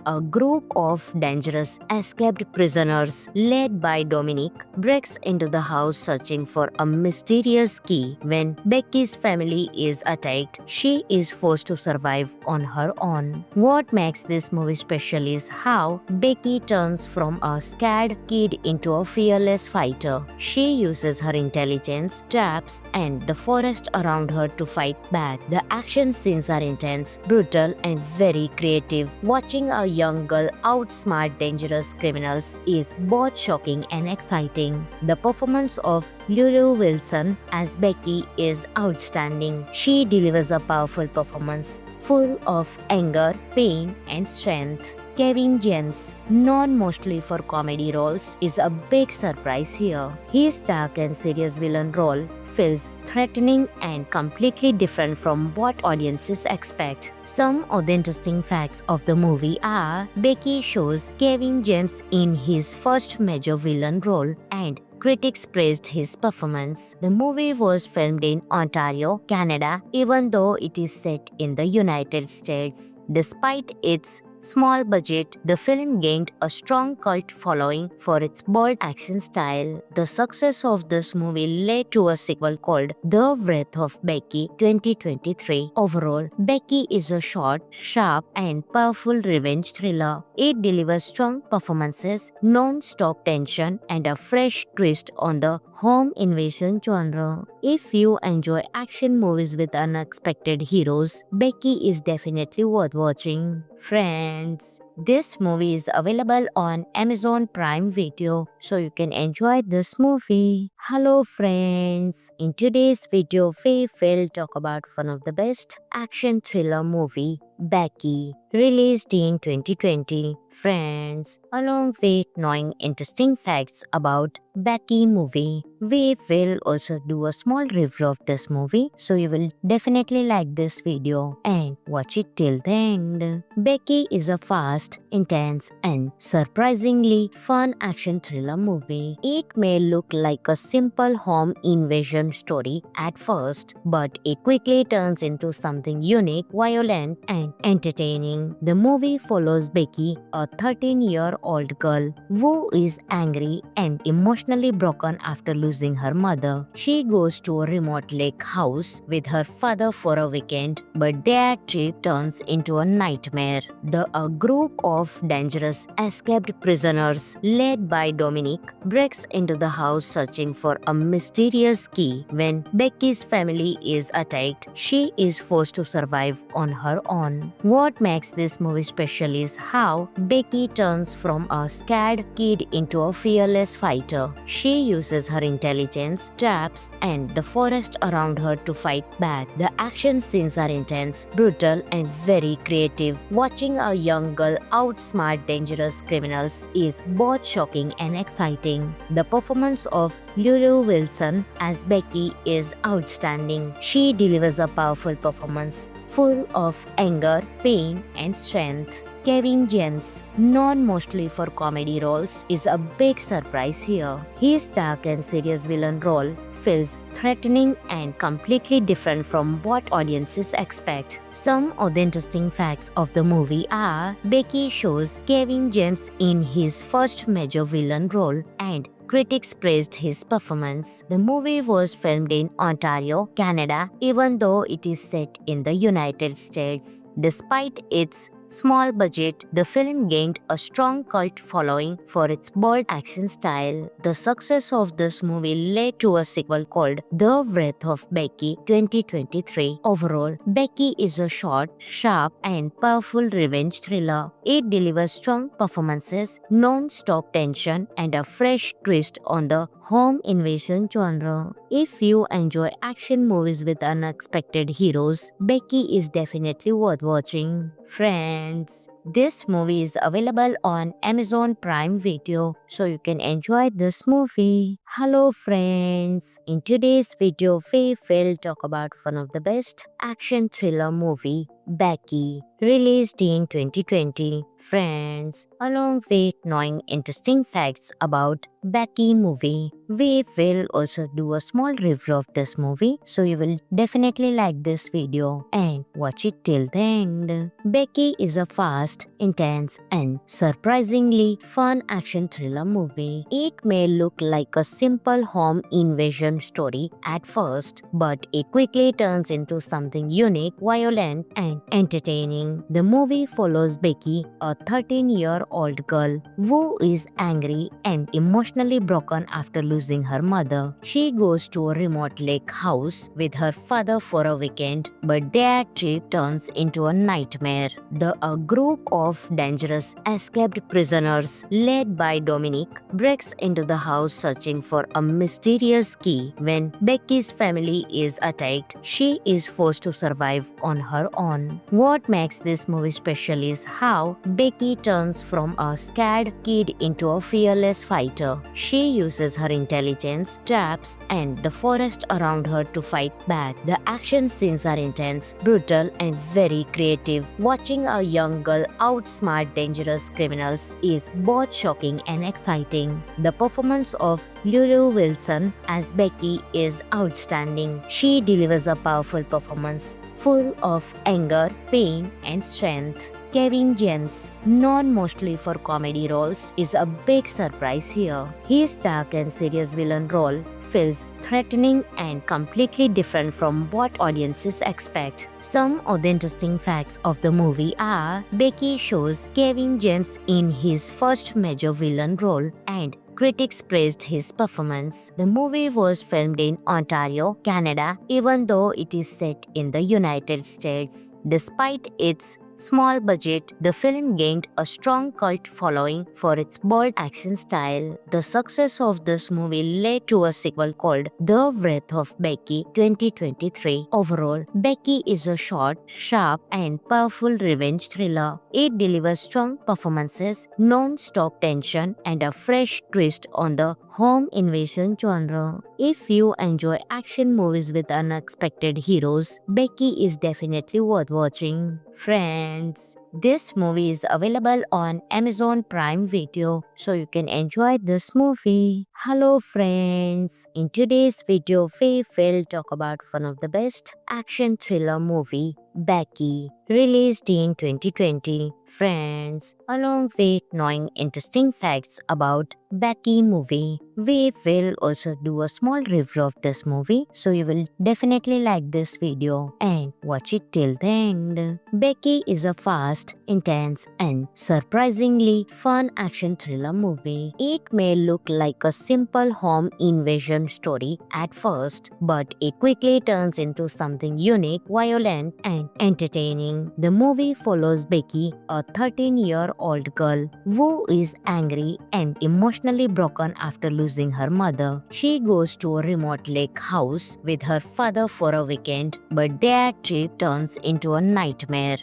A group of dangerous escaped prisoners led by Dominic breaks into the house searching for a mysterious key. When Becky's family is attacked, she is forced to survive on her own. What makes this movie special is how Becky turns from a scared kid into a fearless fighter. She uses her intelligence, traps, and the forest around her to fight back. The action scenes are intense, brutal, and very creative. Watching a young girl outsmart dangerous criminals is both shocking and exciting. The performance of Lulu Wilson as Becky is outstanding. She delivers a powerful performance full of anger, pain, and strength. Kevin James, known mostly for comedy roles, is a big surprise here. His dark and serious villain role feels threatening and completely different from what audiences expect. Some of the interesting facts of the movie are Becky shows Kevin James in his first major villain role and critics praised his performance. The movie was filmed in Ontario, Canada, even though it is set in the United States. Despite its small budget, the film gained a strong cult following for its bold action style. The success of this movie led to a sequel called The Wrath of Becky 2023. Overall, Becky is a short, sharp, and powerful revenge thriller. It delivers strong performances, non-stop tension, and a fresh twist on the home invasion genre. If you enjoy action movies with unexpected heroes, Becky is definitely worth watching. Friends, this movie is available on Amazon Prime Video, so you can enjoy this movie. Hello friends, in today's video we will talk about one of the best action thriller movie, Becky, released in 2020. Friends, along with knowing interesting facts about Becky movie, we will also do a small review of this movie, so you will definitely like this video and watch it till the end. Becky is a fast, intense, and surprisingly fun action thriller movie. It may look like a simple home invasion story at first, but it quickly turns into something unique, violent, and entertaining. The movie follows Becky, a 13-year-old girl who is angry and emotionally broken after losing her mother. She goes to a remote lake house with her father for a weekend, but their trip turns into a nightmare. A group of dangerous escaped prisoners led by Dominic breaks into the house searching for a mysterious key. When Becky's family is attacked, she is forced to survive on her own. What makes this movie special is how Becky turns from a scared kid into a fearless fighter. She uses her intelligence, traps, and the forest around her to fight back. The action scenes are intense, brutal, and very creative. Watching a young girl outsmart dangerous criminals is both shocking and exciting. The performance of Lulu Wilson as Becky is outstanding. She delivers a powerful performance full of anger, pain, and strength. Kevin James, known mostly for comedy roles, is a big surprise here. His dark and serious villain role feels threatening and completely different from what audiences expect. Some of the interesting facts of the movie are Becky shows Kevin James in his first major villain role and critics praised his performance. The movie was filmed in Ontario, Canada, even though it is set in the United States. Despite its small budget, the film gained a strong cult following for its bold action style. The success of this movie led to a sequel called The Wrath of Becky 2023. Overall, Becky is a short, sharp, and powerful revenge thriller. It delivers strong performances, non-stop tension, and a fresh twist on the home invasion genre. If you enjoy action movies with unexpected heroes, Becky is definitely worth watching. Friends, this movie is available on Amazon Prime Video, so you can enjoy this movie. Hello friends, in today's video we will talk about one of the best action thriller movie, Becky, released in 2020. Friends, along with knowing interesting facts about Becky movie, we will also do a small review of this movie, so you will definitely like this video and watch it till the end. Becky is a fast, intense, and surprisingly fun action thriller movie. It may look like a simple home invasion story at first, but it quickly turns into something unique, violent, and entertaining. The movie follows Becky, a 13-year-old girl who is angry and emotionally broken after losing her mother. She goes to a remote lake house with her father for a weekend, but their trip turns into a nightmare. A group of dangerous escaped prisoners led by Dominic breaks into the house searching for a mysterious key. When Becky's family is attacked, she is forced to survive on her own. What makes this movie special is how Becky turns from a scared kid into a fearless fighter. She uses her intelligence, traps, and the forest around her to fight back. The action scenes are intense, brutal, and very creative. Watching a young girl outsmart dangerous criminals is both shocking and exciting. The performance of Lulu Wilson as Becky is outstanding. She delivers a powerful performance full of anger, pain, and strength. Kevin James, known mostly for comedy roles, is a big surprise here. His dark and serious villain role feels threatening and completely different from what audiences expect. Some of the interesting facts of the movie are Becky shows Kevin James in his first major villain role, and critics praised his performance. The movie was filmed in Ontario, Canada, even though it is set in the United States. Despite its small budget, the film gained a strong cult following for its bold action style. The success of this movie led to a sequel called The Wrath of Becky 2023. Overall, Becky is a short, sharp, and powerful revenge thriller. It delivers strong performances, non-stop tension, and a fresh twist on the home invasion genre. If you enjoy action movies with unexpected heroes, Becky is definitely worth watching. Friends, this movie is available on Amazon Prime Video, so you can enjoy this movie. Hello friends, in today's video we will talk about one of the best action thriller movie, Becky, released in 2020. Friends, along with knowing interesting facts about Becky movie, we will also do a small review of this movie, so you will definitely like this video and watch it till the end. Becky is a fast, intense, and surprisingly fun action thriller movie. It may look like a simple home invasion story at first, but it quickly turns into something unique, violent, and entertaining. The movie follows Becky, a 13-year-old girl who is angry and emotionally broken after losing her mother. She goes to a remote lake house with her father for a weekend, but their trip turns into a nightmare.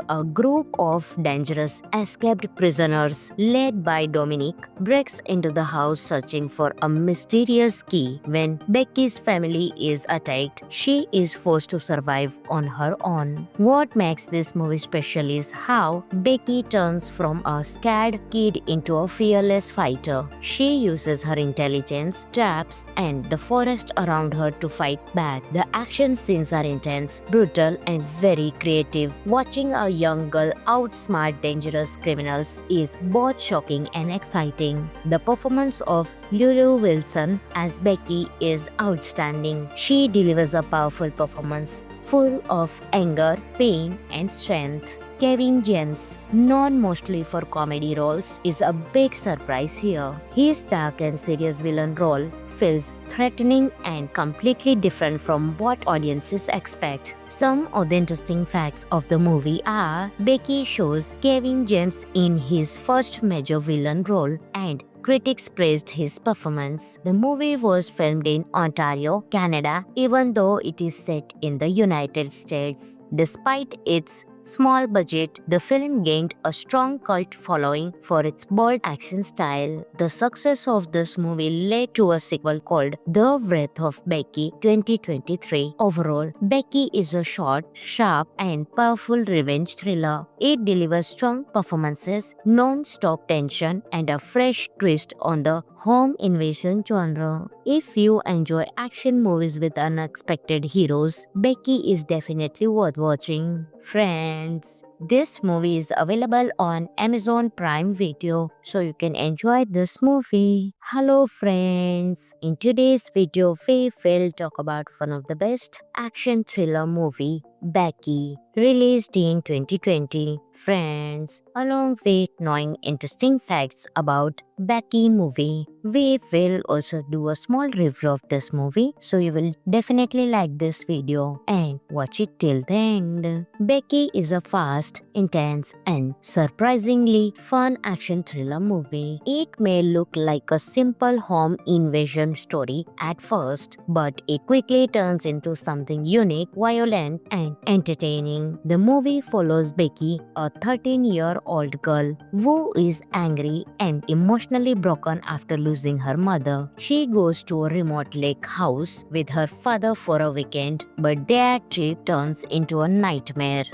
A group of dangerous escaped prisoners led by Dominic breaks into the house searching for a mysterious key. When Becky's family is attacked, she is forced to survive on her own. What makes this movie special is how Becky turns from a scared kid into a fearless fighter. She uses her intelligence, traps, and the forest around her to fight back. The action scenes are intense, brutal, and very creative. Watching a young girl outsmart dangerous criminals is both shocking and exciting. The performance of Lulu Wilson as Becky is outstanding. She delivers a powerful performance full of anger, pain, and strength. Kevin James, known mostly for comedy roles, is a big surprise here. His dark and serious villain role feels threatening and completely different from what audiences expect. Some of the interesting facts of the movie are Becky shows Kevin James in his first major villain role and critics praised his performance. The movie was filmed in Ontario, Canada, even though it is set in the United States. Despite its small budget, the film gained a strong cult following for its bold action style. The success of this movie led to a sequel called The Wrath of Becky 2023. Overall, Becky is a short, sharp, and powerful revenge thriller. It delivers strong performances, non-stop tension, and a fresh twist on the home invasion genre. If you enjoy action movies with unexpected heroes, Becky is definitely worth watching. Friends, this movie is available on Amazon Prime Video, so you can enjoy this movie. Hello friends, in today's video we will talk about one of the best action thriller movie, Becky, released in 2020. Friends, along with knowing interesting facts about Becky movie, we will also do a small review of this movie, so you will definitely like this video and watch it till the end. Becky is a fast, intense, and surprisingly fun action thriller movie. It may look like a simple home invasion story at first, but it quickly turns into something unique, violent, and entertaining. The movie follows Becky, a 13-year-old girl who is angry and emotionally broken after losing her mother. She goes to a remote lake house with her father for a weekend, but their trip turns into a nightmare.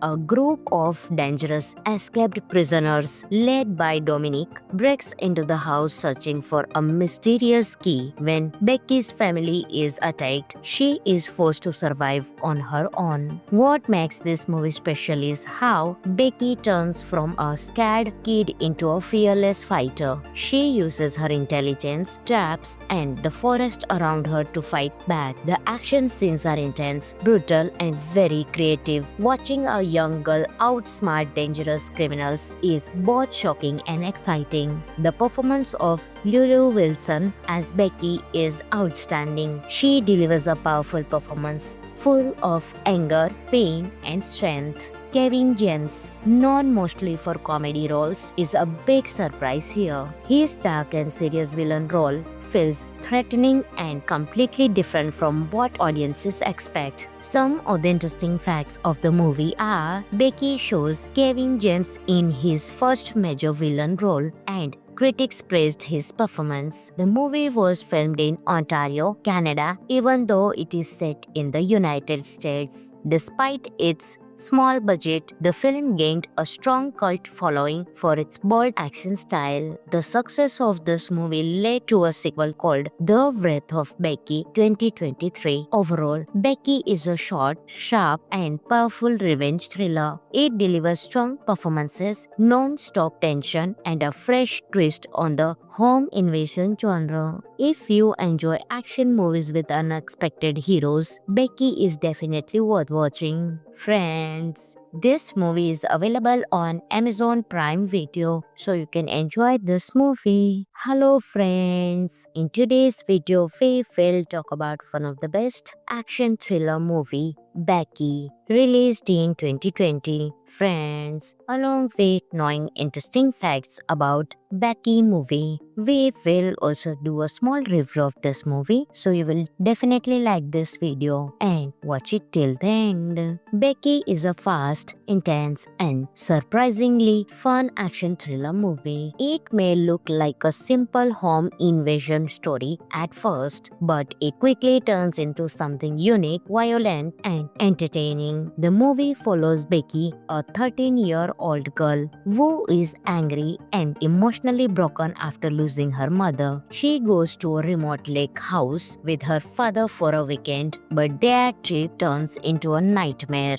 A group of dangerous escaped prisoners led by Dominic breaks into the house searching for a mysterious key. When Becky's family is attacked, she is forced to survive on her own. What makes this movie special is how Becky turns from a scared kid into a fearless fighter. She uses her intelligence, traps, and the forest around her to fight back. The action scenes are intense, brutal, and very creative. Watching a young girl outsmart dangerous criminals is both shocking and exciting. The performance of Lulu Wilson as Becky is outstanding. She delivers a powerful performance full of anger, pain, and strength. Kevin James, known mostly for comedy roles, is a big surprise here. His dark and serious villain role feels threatening and completely different from what audiences expect. Some of the interesting facts of the movie are Becky shows Kevin James in his first major villain role and critics praised his performance. The movie was filmed in Ontario, Canada, even though it is set in the United States. Despite its small budget, the film gained a strong cult following for its bold action style. The success of this movie led to a sequel called The Wrath of Becky 2023. Overall, Becky is a short, sharp, and powerful revenge thriller. It delivers strong performances, non-stop tension, and a fresh twist on the home invasion genre. If you enjoy action movies with unexpected heroes, Becky is definitely worth watching. Friends, this movie is available on Amazon Prime Video, so you can enjoy this movie. Hello friends, in today's video we will talk about one of the best action thriller movie, Becky, released in 2020. Friends, along with knowing interesting facts about Becky movie, we will also do a small review of this movie, so you will definitely like this video and watch it till the end. Becky is a fast, intense, and surprisingly fun action thriller movie. It may look like a simple home invasion story at first, but it quickly turns into something unique, violent, and entertaining. The movie follows Becky, a 13-year-old girl who is angry and emotionally broken after losing her mother. She goes to a remote lake house with her father for a weekend, but their trip turns into a nightmare.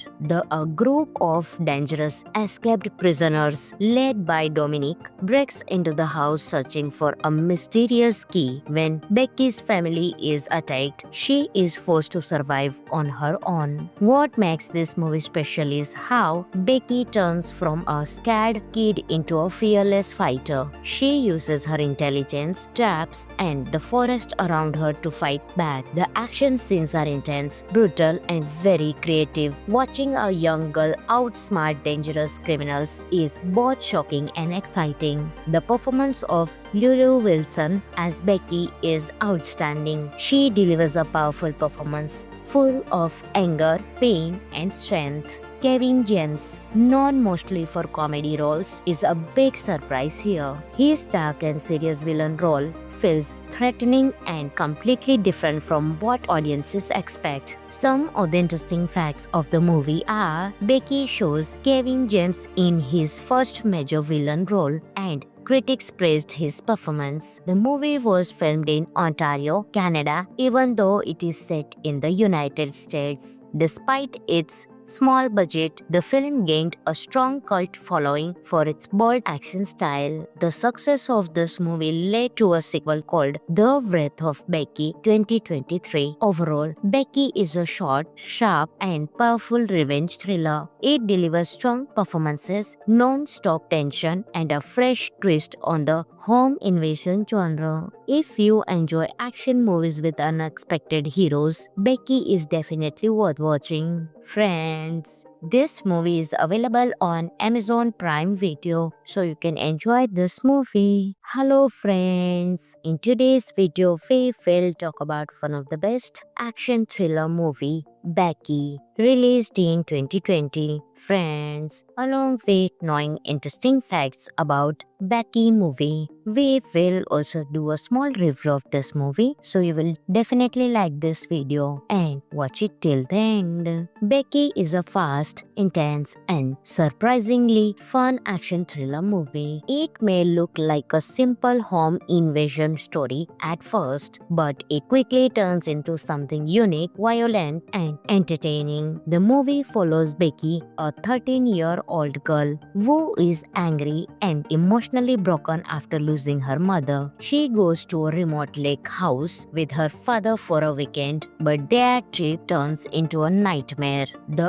A group of dangerous escaped prisoners led by Dominic breaks into the house searching for a mysterious key. When Becky's family is attacked, she is forced forced to survive on her own. What makes this movie special is how Becky turns from a scared kid into a fearless fighter. She uses her intelligence, traps, and the forest around her to fight back. The action scenes are intense, brutal, and very creative. Watching a young girl outsmart dangerous criminals is both shocking and exciting. The performance of Lulu Wilson as Becky is outstanding. She delivers a powerful performance full of anger, pain, and strength. Kevin James, known mostly for comedy roles, is a big surprise here. His dark and serious villain role feels threatening and completely different from what audiences expect. Some of the interesting facts of the movie are Becky shows Kevin James in his first major villain role and critics praised his performance. The movie was filmed in Ontario, Canada, even though it is set in the United States. Despite its small budget, the film gained a strong cult following for its bold action style. The success of this movie led to a sequel called The Wrath of Becky 2023. Overall, Becky is a short, sharp, and powerful revenge thriller. It delivers strong performances, non-stop tension, and a fresh twist on the home invasion genre. If you enjoy action movies with unexpected heroes, Becky is definitely worth watching. Friends, this movie is available on Amazon Prime Video, so you can enjoy this movie. Hello friends, in today's video we will talk about one of the best action thriller movie, Becky, released in 2020. Friends, along with knowing interesting facts about Becky movie, we will also do a small review of this movie, so you will definitely like this video and watch it till the end. Becky is a fast, intense, and surprisingly fun action thriller movie. It may look like a simple home invasion story at first, but it quickly turns into something unique, violent, and entertaining. The movie follows Becky, a 13-year-old girl who is angry and emotionally broken after losing her mother. She goes to a remote lake house with her father for a weekend, but their trip turns into a nightmare.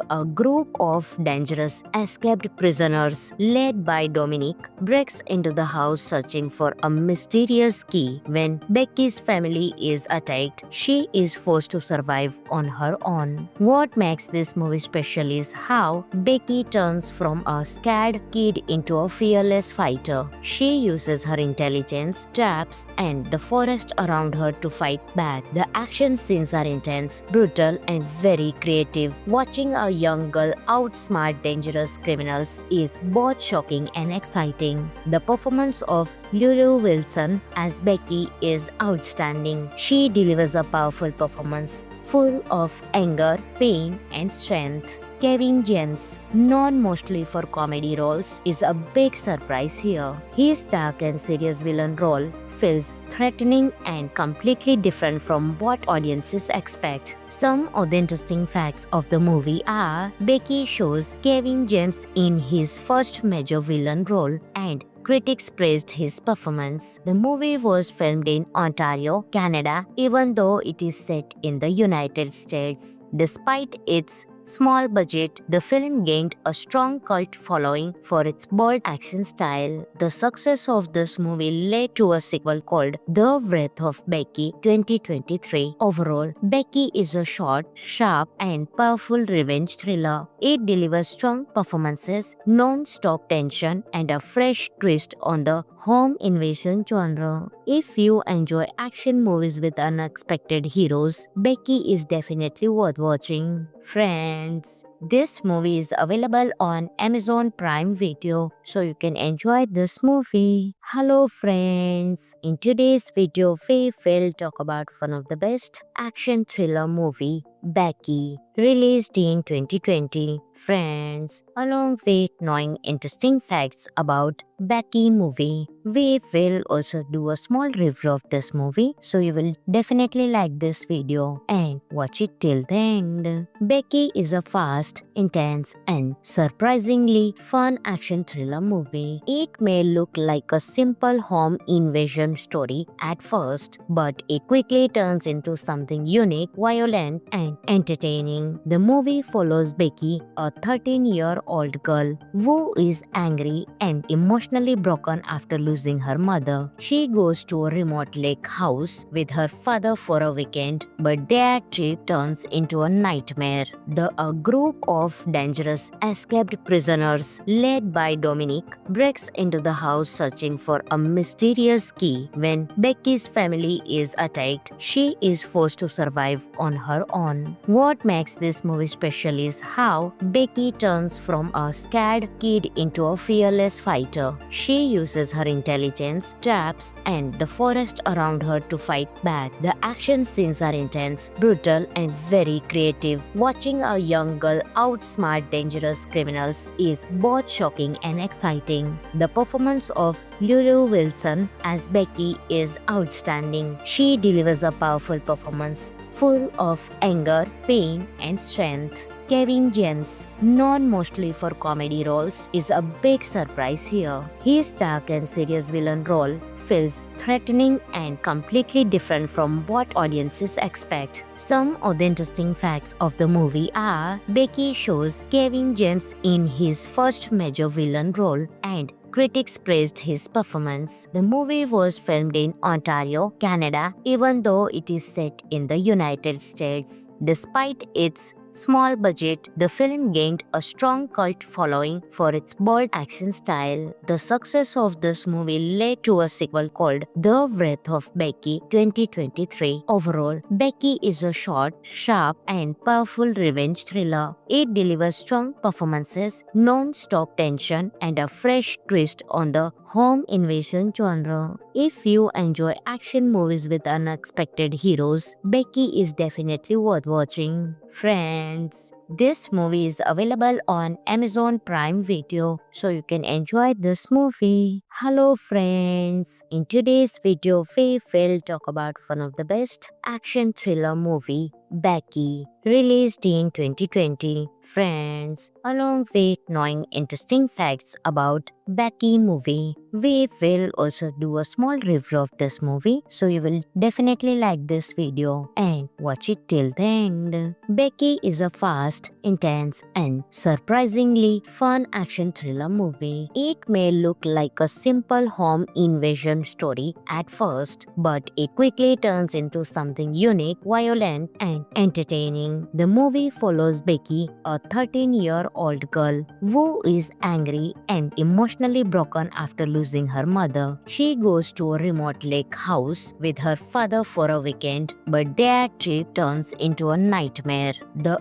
A group of dangerous escaped prisoners led by Dominic breaks into the house searching for a mysterious key. When Becky's family is attacked, she is forced to survive on her own. What makes this movie special is how Becky turns from a scared kid into a fearless fighter. She uses her intelligence, traps, and the forest around her to fight back. The action scenes are intense, brutal, and very creative. Watching a young girl outsmart dangerous criminals is both shocking and exciting. The performance of Lulu Wilson as Becky is outstanding. She delivers a powerful performance full of anger, pain, and strength. Kevin James, known mostly for comedy roles, is a big surprise here. His dark and serious villain role feels threatening and completely different from what audiences expect. Some of the interesting facts of the movie are Becky shows Kevin James in his first major villain role and critics praised his performance. The movie was filmed in Ontario, Canada, even though it is set in the United States. Despite its small budget, the film gained a strong cult following for its bold action style. The success of this movie led to a sequel called The Wrath of Becky 2023. Overall, Becky is a short, sharp, and powerful revenge thriller. It delivers strong performances, non-stop tension, and a fresh twist on the home invasion genre. If you enjoy action movies with unexpected heroes, Becky is definitely worth watching. Friends, this movie is available on Amazon Prime Video, so you can enjoy this movie. Hello friends, in today's video we will talk about one of the best action thriller movie, Becky, released in 2020. Friends, along with knowing interesting facts about Becky movie, we will also do a small review of this movie, so you will definitely like this video and watch it till the end. Becky is a fast, intense, and surprisingly fun action thriller movie. It may look like a simple home invasion story at first, but it quickly turns into something something unique, violent, and entertaining. The movie follows Becky, a 13-year-old girl who is angry and emotionally broken after losing her mother. She goes to a remote lake house with her father for a weekend, but their trip turns into a nightmare. A group of dangerous escaped prisoners led by Dominic breaks into the house searching for a mysterious key. When Becky's family is attacked, she is forced to survive on her own. What makes this movie special is how Becky turns from a scared kid into a fearless fighter. She uses her intelligence, traps, and the forest around her to fight back. The action scenes are intense, brutal, and very creative. Watching a young girl outsmart dangerous criminals is both shocking and exciting. The performance of Lulu Wilson as Becky is outstanding. She delivers a powerful performance full of anger, pain, and strength. Kevin James, known mostly for comedy roles, is a big surprise here. His dark and serious villain role feels threatening and completely different from what audiences expect. Some of the interesting facts of the movie are Becky shows Kevin James in his first major villain role, and critics praised his performance. The movie was filmed in Ontario, Canada, even though it is set in the United States. Despite its small budget, the film gained a strong cult following for its bold action style. The success of this movie led to a sequel called The Wrath of Becky 2023. Overall, Becky is a short, sharp, and powerful revenge thriller. It delivers strong performances, non-stop tension, and a fresh twist on the home invasion genre. If you enjoy action movies with unexpected heroes, Becky is definitely worth watching. Friends, this movie is available on Amazon Prime Video, so you can enjoy this movie. Hello friends, in today's video we will talk about one of the best action thriller movie, Becky, released in 2020. Friends, along with knowing interesting facts about Becky movie, we will also do a small review of this movie, so you will definitely like this video and watch it till the end. Becky is a fast, intense, and surprisingly fun action thriller movie. It may look like a simple home invasion story at first, but it quickly turns into something unique, violent, and entertaining. The movie follows Becky, a 13-year-old girl who is angry and emotionally broken after losing her mother. She goes to a remote lake house with her father for a weekend, but their trip turns into a nightmare.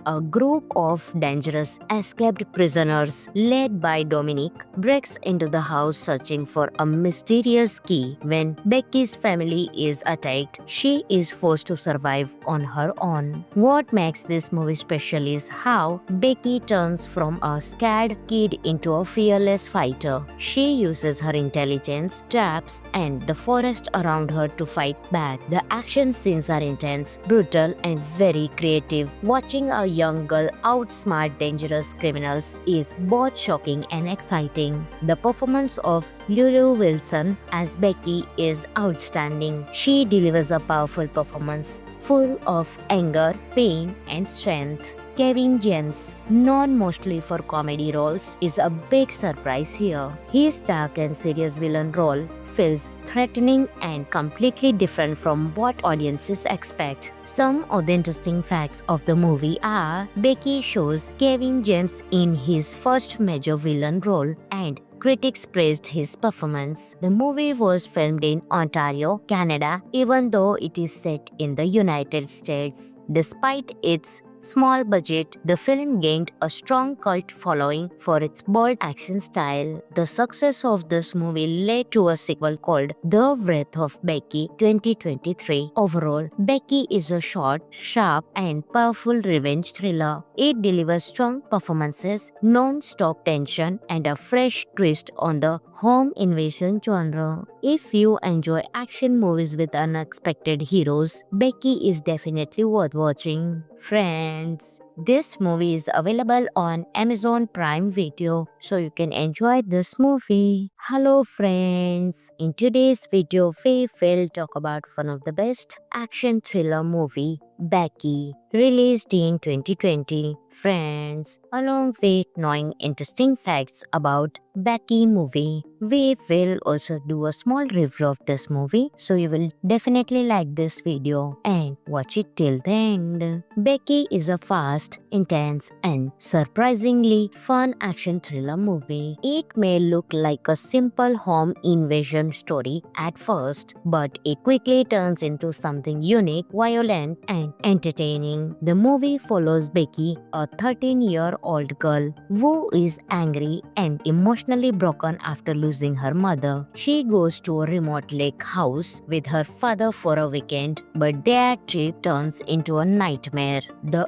A group of dangerous escaped prisoners led by Dominic breaks into the house searching for a mysterious key. When Becky's family is attacked, she is forced to survive on her own. What makes this movie special is how Becky turns from a scared kid into a fearless fighter. She uses her intelligence, traps, and the forest around her to fight back. The action scenes are intense, brutal, and very creative. Watching a young girl outsmart dangerous criminals is both shocking and exciting. The performance of Lulu Wilson as Becky is outstanding. She delivers a powerful performance full of anger, pain, and strength. Kevin James, known mostly for comedy roles, is a big surprise here. His dark and serious villain role feels threatening and completely different from what audiences expect. Some of the interesting facts of the movie are Becky shows Kevin James in his first major villain role, and critics praised his performance. The movie was filmed in Ontario, Canada, even though it is set in the United States. Despite its small budget, the film gained a strong cult following for its bold action style. The success of this movie led to a sequel called The Wrath of Becky 2023. Overall, Becky is a short, sharp, and powerful revenge thriller. It delivers strong performances, non-stop tension, and a fresh twist on the home invasion genre. If you enjoy action movies with unexpected heroes, Becky is definitely worth watching. Friends, this movie is available on Amazon Prime Video, so you can enjoy this movie. Hello friends, in today's video we will talk about one of the best action thriller movie Becky, released in 2020. Friends, along with knowing interesting facts about Becky movie, we will also do a small review of this movie, so you will definitely like this video and watch it till the end. Becky is a fast, intense and surprisingly fun action thriller movie. It may look like a simple home invasion story at first, but it quickly turns into something unique, violent and entertaining. The movie follows Becky, a 13-year-old girl who is angry and emotionally broken after losing her mother. She goes to a remote lake house with her father for a weekend, but their trip turns into a nightmare.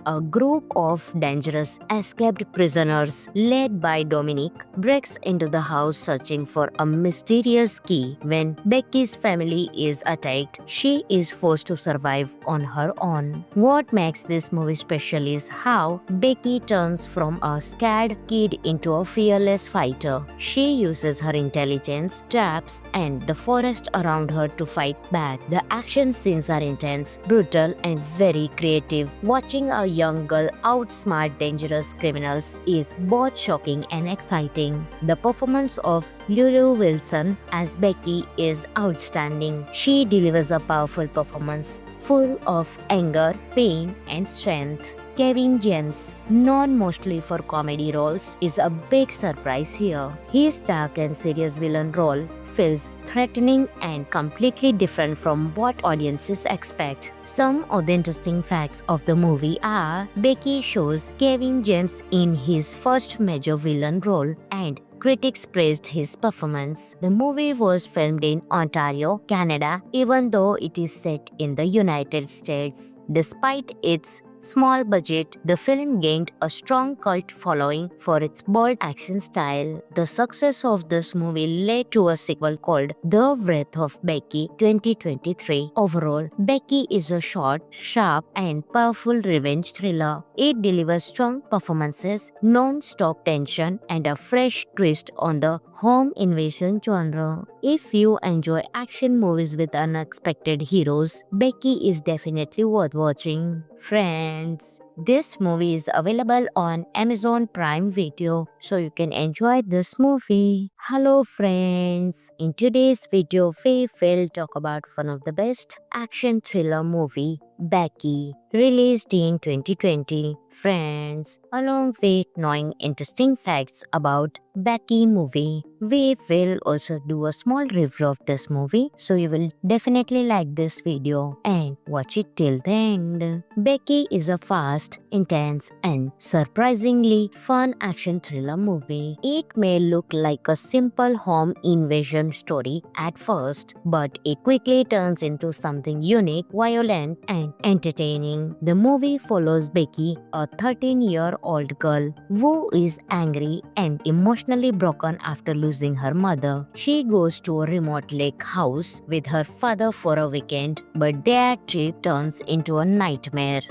A group of dangerous escaped prisoners led by Dominic breaks into the house searching for a mysterious key. When Becky's family is attacked, she is forced to survive on her own. What makes this movie special is how Becky turns from a scared kid into a fearless fighter. She uses her intelligence, traps, and the forest around her to fight back. The action scenes are intense, brutal, and very creative. Watching a young girl outsmart dangerous criminals is both shocking and exciting. The performance of Lulu Wilson as Becky is outstanding. She delivers a powerful performance full of anger, pain, and strength. Kevin James, known mostly for comedy roles, is a big surprise here. His dark and serious villain role feels threatening and completely different from what audiences expect. Some of the interesting facts of the movie are Becky shows Kevin James in his first major villain role and critics praised his performance. The movie was filmed in Ontario, Canada, even though it is set in the United States. Despite its small budget, the film gained a strong cult following for its bold action style. The success of this movie led to a sequel called The Wrath of Becky 2023. Overall, Becky is a short, sharp, and powerful revenge thriller. It delivers strong performances, non-stop tension, and a fresh twist on the home invasion genre. If you enjoy action movies with unexpected heroes, Becky is definitely worth watching. Friends, this movie is available on Amazon Prime Video, so you can enjoy this movie. Hello friends, in today's video we will talk about one of the best action thriller movie, Becky, released in 2020. Friends, along with knowing interesting facts about Becky movie, we will also do a small review of this movie, so you will definitely like this video and watch it till the end. Becky is a fast, intense, and surprisingly fun action thriller movie. It may look like a simple home invasion story at first, but it quickly turns into something unique, violent, and entertaining. The movie follows Becky, a 13-year-old girl who is angry and emotionally broken after losing her mother. She goes to a remote lake house with her father for a weekend, but their trip turns into a nightmare.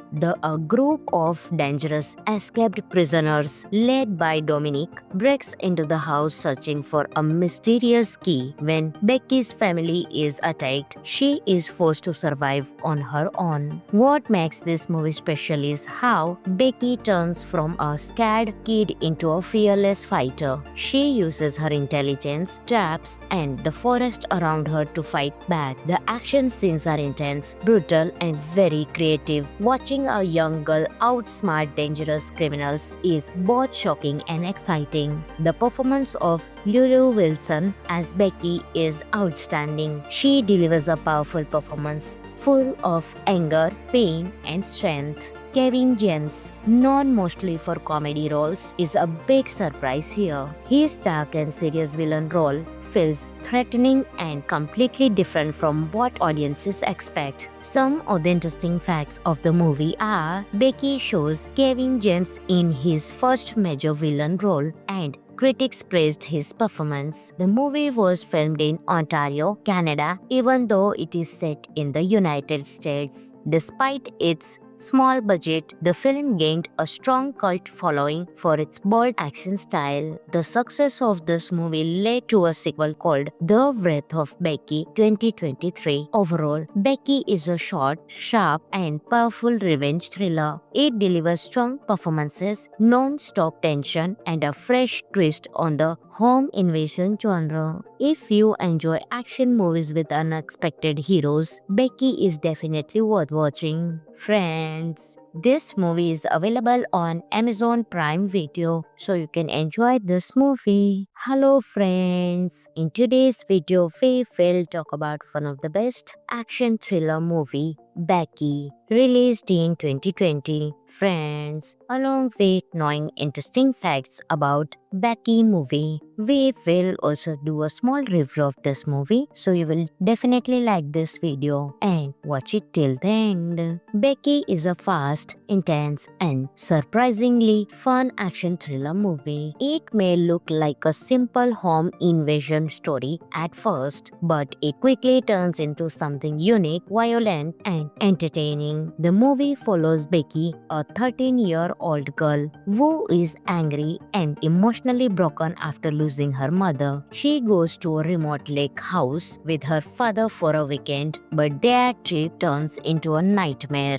A group of dangerous escaped prisoners led by Dominic breaks into the house searching for a mysterious key. When Becky's family is attacked, she is forced to survive on her own. What makes this movie special is how Becky turns from a scared kid into a fearless fighter. She uses her intelligence, traps, and the forest around her to fight back. The action scenes are intense, brutal, and very creative. Watching a young girl outsmart dangerous criminals is both shocking and exciting. The performance of Lulu Wilson as Becky is outstanding. She delivers a powerful performance full of anger, pain, and strength. Kevin James, known mostly for comedy roles, is a big surprise here. His dark and serious villain role feels threatening and completely different from what audiences expect. Some of the interesting facts of the movie are Becky shows Kevin James in his first major villain role and critics praised his performance. The movie was filmed in Ontario, Canada, even though it is set in the United States. Despite its small budget, the film gained a strong cult following for its bold action style. The success of this movie led to a sequel called The Wrath of Becky 2023. Overall, Becky is a short, sharp, and powerful revenge thriller. It delivers strong performances, non-stop tension, and a fresh twist on the home invasion genre. If you enjoy action movies with unexpected heroes, Becky is definitely worth watching. Friends, this movie is available on Amazon Prime Video, so you can enjoy this movie. Hello friends, in today's video we will talk about one of the best action thriller movie, Becky, released in 2020. Friends, along with knowing interesting facts about Becky movie, we will also do a small review of this movie, so you will definitely like this video and watch it till the end. Becky is a fast, intense, and surprisingly fun action thriller movie. It may look like a simple home invasion story at first, but it quickly turns into something unique, violent, and entertaining. The movie follows Becky, a 13-year-old girl who is angry and emotionally broken after losing her mother. She goes to a remote lake house with her father for a weekend, but their trip turns into a nightmare.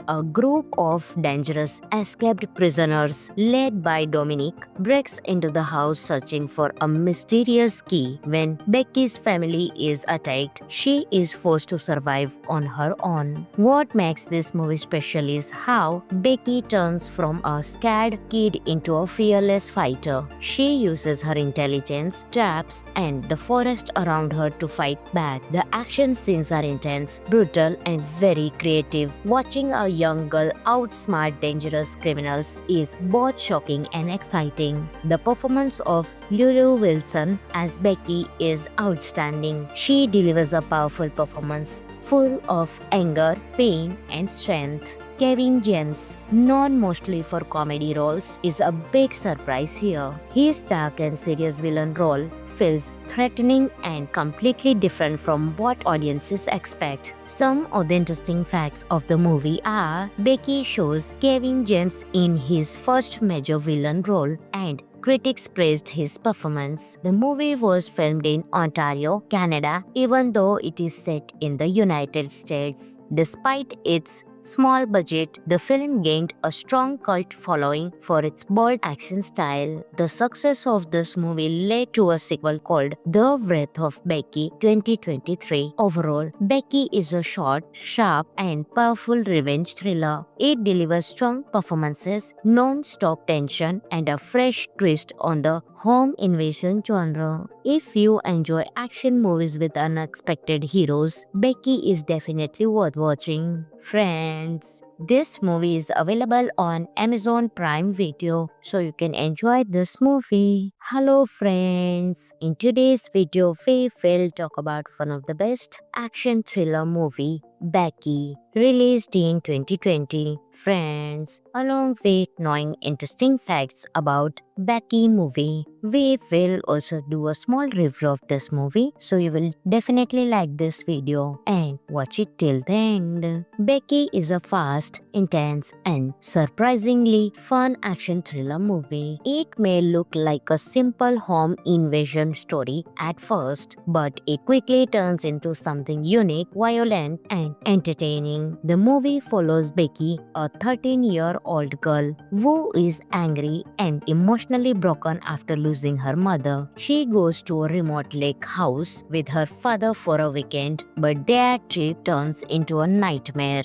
A group of dangerous escaped prisoners led by Dominic breaks into the house searching for a mysterious key. When Becky's family is attacked, she is forced to survive on her own. What makes this movie special is how Becky turns from a scared kid into a fearless fighter. She uses her intelligence, traps, and the forest around her to fight back. The action scenes are intense, brutal, and very creative. Watching a young girl outsmart dangerous criminals is both shocking and exciting. The performance of Lulu Wilson as Becky is outstanding. She delivers a powerful performance full of anger, pain, and strength. Kevin James, known mostly for comedy roles, is a big surprise here. His dark and serious villain role feels threatening and completely different from what audiences expect. Some of the interesting facts of the movie are Becky shows Kevin James in his first major villain role, and critics praised his performance. The movie was filmed in Ontario, Canada, even though it is set in the United States. Despite its small budget, the film gained a strong cult following for its bold action style. The success of this movie led to a sequel called The Wrath of Becky 2023. Overall, Becky is a short, sharp, and powerful revenge thriller. It delivers strong performances, non-stop tension, and a fresh twist on the home invasion genre. If you enjoy action movies with unexpected heroes, Becky is definitely worth watching. Friends, this movie is available on Amazon Prime Video, so you can enjoy this movie. Hello friends, in today's video we will talk about one of the best action thriller movie, Becky, released in 2020. Friends, along with knowing interesting facts about Becky movie, we will also do a small review of this movie, so you will definitely like this video and watch it till the end. Becky is a fast, intense, and surprisingly fun action thriller movie. It may look like a simple home invasion story at first, but it quickly turns into something unique, violent, and entertaining. The movie follows Becky, a 13-year-old girl who is angry and emotionally broken after losing her mother. She goes to a remote lake house with her father for a weekend, but their trip turns into a nightmare.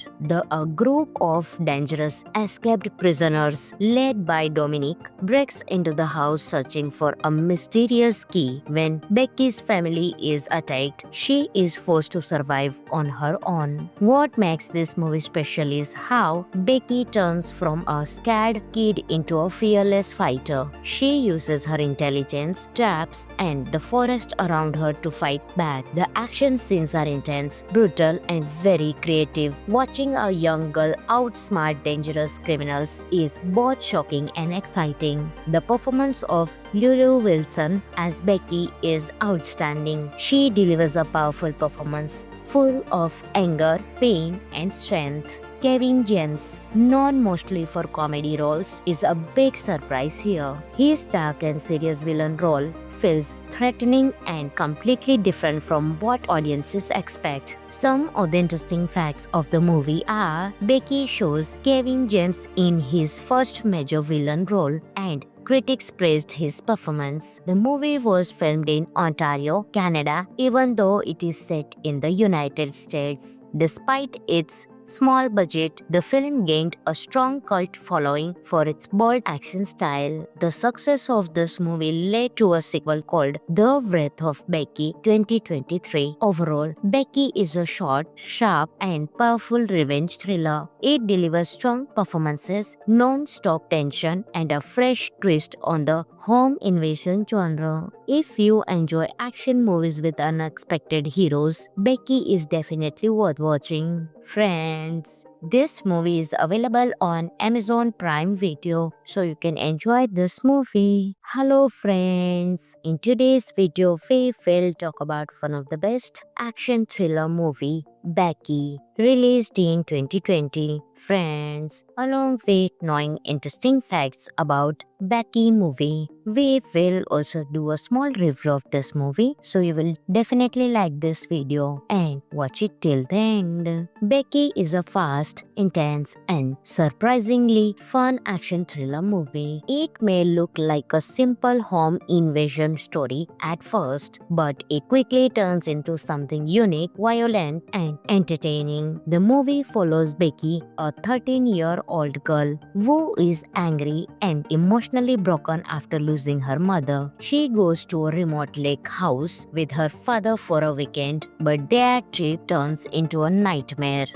A group of dangerous escaped prisoners led by Dominic breaks into the house searching for a mysterious key. When Becky's family is attacked, she is forced to survive on her own. What makes this movie special is how Becky turns from a scared kid into a fearless fighter. She uses her intelligence, traps, and the forest around her to fight back. The action scenes are intense, brutal, and very creative. Watching a young girl outsmart dangerous criminals is both shocking and exciting. The performance of Lulu Wilson as Becky is outstanding. She delivers a powerful performance full of anger, pain, and strength. Kevin James, known mostly for comedy roles, is a big surprise here. His dark and serious villain role feels threatening and completely different from what audiences expect. Some of the interesting facts of the movie are Becky shows Kevin James in his first major villain role and critics praised his performance. The movie was filmed in Ontario, Canada, even though it is set in the United States. Despite its small budget, the film gained a strong cult following for its bold action style. The success of this movie led to a sequel called The Wrath of Becky 2023. Overall, Becky is a short, sharp, and powerful revenge thriller. It delivers strong performances, non-stop tension, and a fresh twist on the home invasion genre. If you enjoy action movies with unexpected heroes, Becky is definitely worth watching. Friends, this movie is available on Amazon Prime Video, so you can enjoy this movie. Hello friends, in today's video we will talk about one of the best action thriller movie, Becky, released in 2020. Friends, along with knowing interesting facts about Becky movie, we will also do a small review of this movie, so you will definitely like this video and watch it till the end. Becky is a fast, intense, and surprisingly fun action thriller movie. It may look like a simple home invasion story at first, but it quickly turns into something unique, violent, and entertaining. The movie follows Becky, a 13-year-old girl who is angry and emotionally broken after losing her mother. She goes to a remote lake house with her father for a weekend, but their trip turns into a nightmare.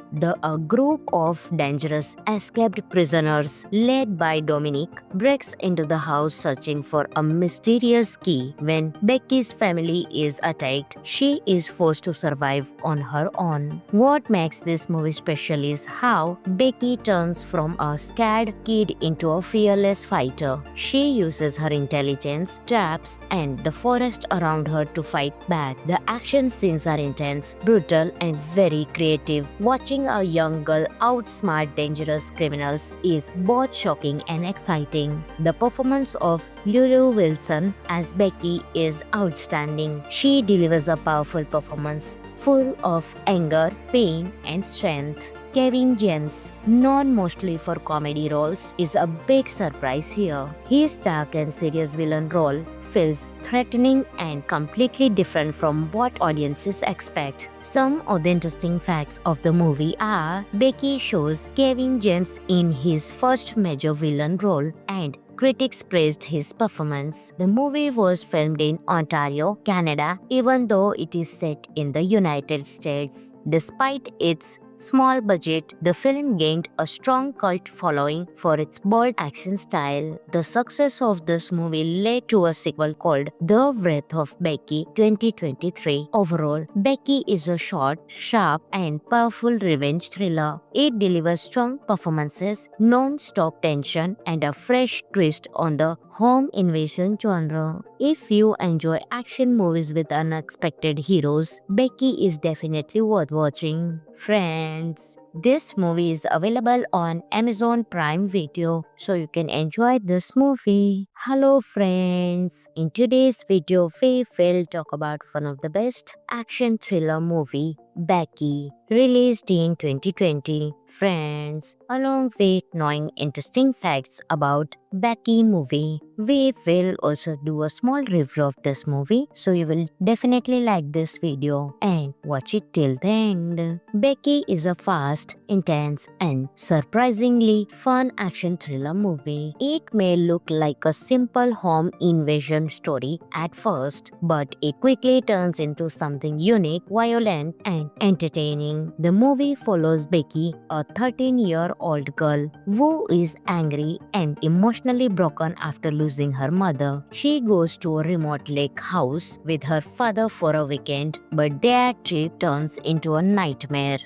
A group of dangerous escaped prisoners led by Dominic breaks into the house searching for a mysterious key. When Becky's family is attacked, she is forced to survive on her own. What makes this movie special is how Becky turns from a scared kid into a fearless fighter. She uses her intelligence, traps, and the forest around her to fight back. The action scenes are intense, brutal, and very creative. Watching a young girl outsmart dangerous criminals is both shocking and exciting. The performance of Lulu Wilson as Becky is outstanding. She delivers a powerful performance full of anger, pain, and strength. Kevin James, known mostly for comedy roles, is a big surprise here. His dark and serious villain role feels threatening and completely different from what audiences expect. Some of the interesting facts of the movie are Becky shows Kevin James in his first major villain role and critics praised his performance. The movie was filmed in Ontario, Canada, even though it is set in the United States. Despite its small budget, the film gained a strong cult following for its bold action style. The success of this movie led to a sequel called The Wrath of Becky 2023. Overall, Becky is a short, sharp, and powerful revenge thriller. It delivers strong performances, non-stop tension, and a fresh twist on the home invasion genre. If you enjoy action movies with unexpected heroes, Becky is definitely worth watching. Friends, this movie is available on Amazon Prime Video, so you can enjoy this movie. Hello friends, in today's video we will talk about one of the best action thriller movie, Becky, released in 2020. Friends, along with knowing interesting facts about Becky movie, we will also do a small review of this movie, so you will definitely like this video and watch it till the end. Becky is a fast, intense, and surprisingly fun action thriller movie. It may look like a simple home invasion story at first, but it quickly turns into something unique, violent, and entertaining. The movie follows Becky, a 13-year-old girl who is angry and emotionally broken after losing her mother. She goes to a remote lake house with her father for a weekend, but their trip turns into a nightmare.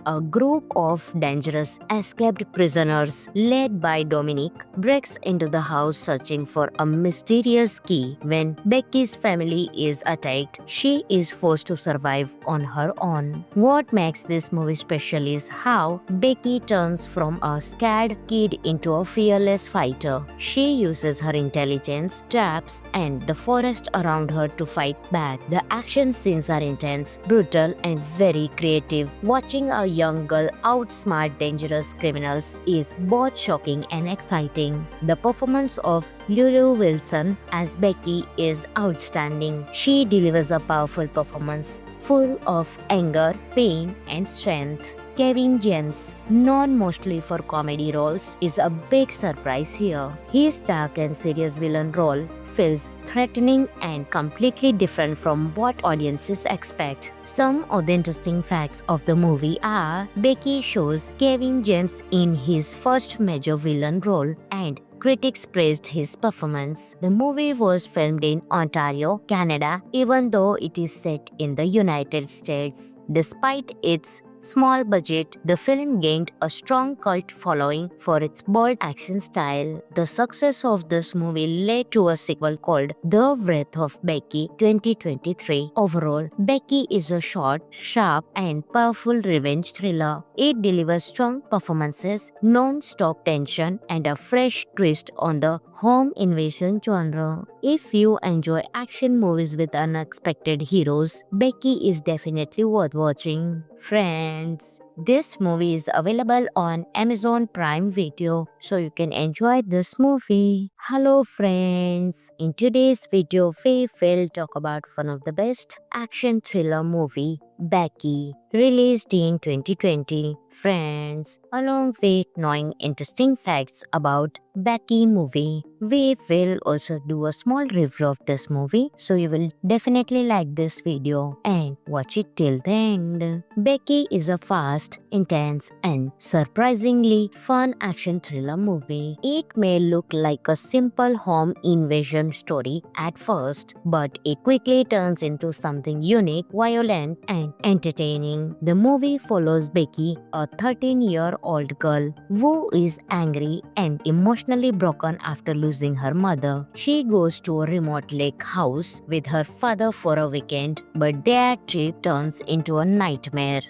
A group of dangerous escaped prisoners led by Dominic breaks into the house searching for a mysterious key. When Becky's family is attacked, she is forced to survive on her own. What makes makes this movie special is how Becky turns from a scared kid into a fearless fighter. She uses her intelligence, traps, and the forest around her to fight back. The action scenes are intense, brutal, and very creative. Watching a young girl outsmart dangerous criminals is both shocking and exciting. The performance of Lulu Wilson as Becky is outstanding. She delivers a powerful performance full of anger, pain, and strength. Kevin James, known mostly for comedy roles, is a big surprise here. His dark and serious villain role feels threatening and completely different from what audiences expect. Some of the interesting facts of the movie are Becky shows Kevin James in his first major villain role and critics praised his performance. The movie was filmed in Ontario, Canada, even though it is set in the United States. Despite its small budget, the film gained a strong cult following for its bold action style. The success of this movie led to a sequel called The Wrath of Becky 2023. Overall, Becky is a short, sharp, and powerful revenge thriller. It delivers strong performances, non-stop tension, and a fresh twist on the home invasion genre. If you enjoy action movies with unexpected heroes, Becky is definitely worth watching. Friends, this movie is available on Amazon Prime Video, so you can enjoy this movie. Hello friends, in today's video we will talk about one of the best action thriller movie, Becky, released in 2020. Friends, along with knowing interesting facts about Becky movie, we will also do a small review of this movie, so you will definitely like this video and watch it till the end. Becky is a fast, intense, and surprisingly fun action thriller movie. It may look like a simple home invasion story at first, but it quickly turns into something unique, violent, and entertaining. The movie follows Becky, a 13-year-old girl who is angry and emotionally broken after losing her mother. She goes to a remote lake house with her father for a weekend, but their trip turns into a nightmare.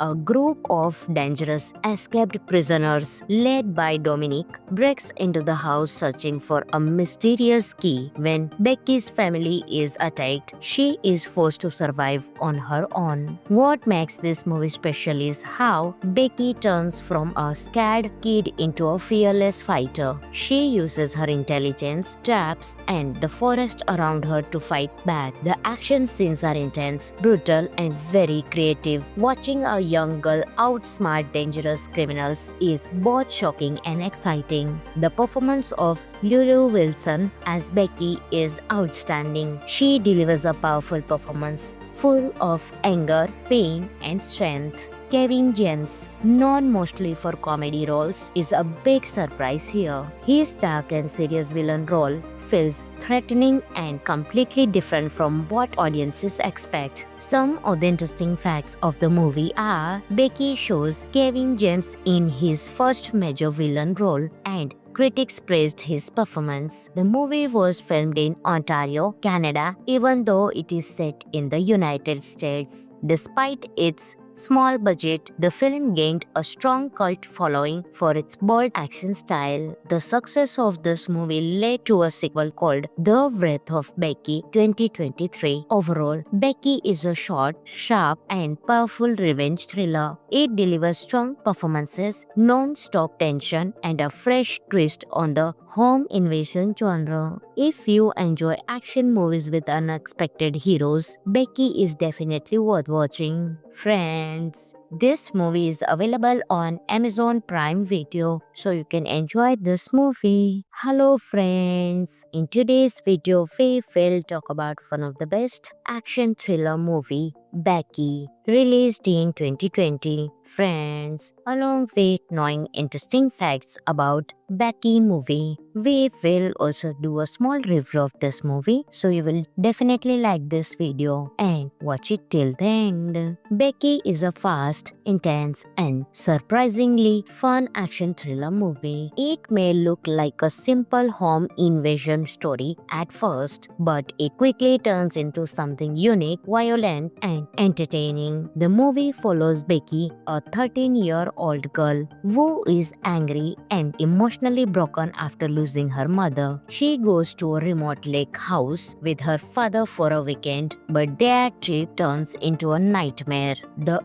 A group of dangerous escaped prisoners led by Dominic breaks into the house searching for a mysterious key. When Becky's family is attacked, she is forced to survive on her own. What makes this movie special is how Becky turns from a scared kid into a fearless fighter. She uses her intelligence, traps, and the forest around her to fight back. The action scenes are intense, brutal, and very creative. Watching a young girl outsmart dangerous criminals is both shocking and exciting. The performance of Lulu Wilson as Becky is outstanding. She delivers a powerful performance full of anger, pain, and strength. Kevin James, known mostly for comedy roles, is a big surprise here. His dark and serious villain role feels threatening and completely different from what audiences expect. Some of the interesting facts of the movie are Becky shows Kevin James in his first major villain role and critics praised his performance. The movie was filmed in Ontario, Canada, even though it is set in the United States. Despite its small budget, the film gained a strong cult following for its bold action style. The success of this movie led to a sequel called The Wrath of Becky 2023. Overall, Becky is a short, sharp, and powerful revenge thriller. It delivers strong performances, non-stop tension, and a fresh twist on the home invasion genre. If you enjoy action movies with unexpected heroes, Becky is definitely worth watching. Friends, this movie is available on Amazon Prime Video, so you can enjoy this movie. Hello friends, in today's video we will talk about one of the best action thriller movie, Becky, released in 2020. Friends, along with knowing interesting facts about Becky movie, we will also do a small review of this movie, so you will definitely like this video and watch it till the end. Becky is a fast, intense, and surprisingly fun action thriller movie. It may look like a simple home invasion story at first, but it quickly turns into something unique, violent, and and entertaining. The movie follows Becky, a 13-year-old girl who is angry and emotionally broken after losing her mother. She goes to a remote lake house with her father for a weekend, but their trip turns into a nightmare.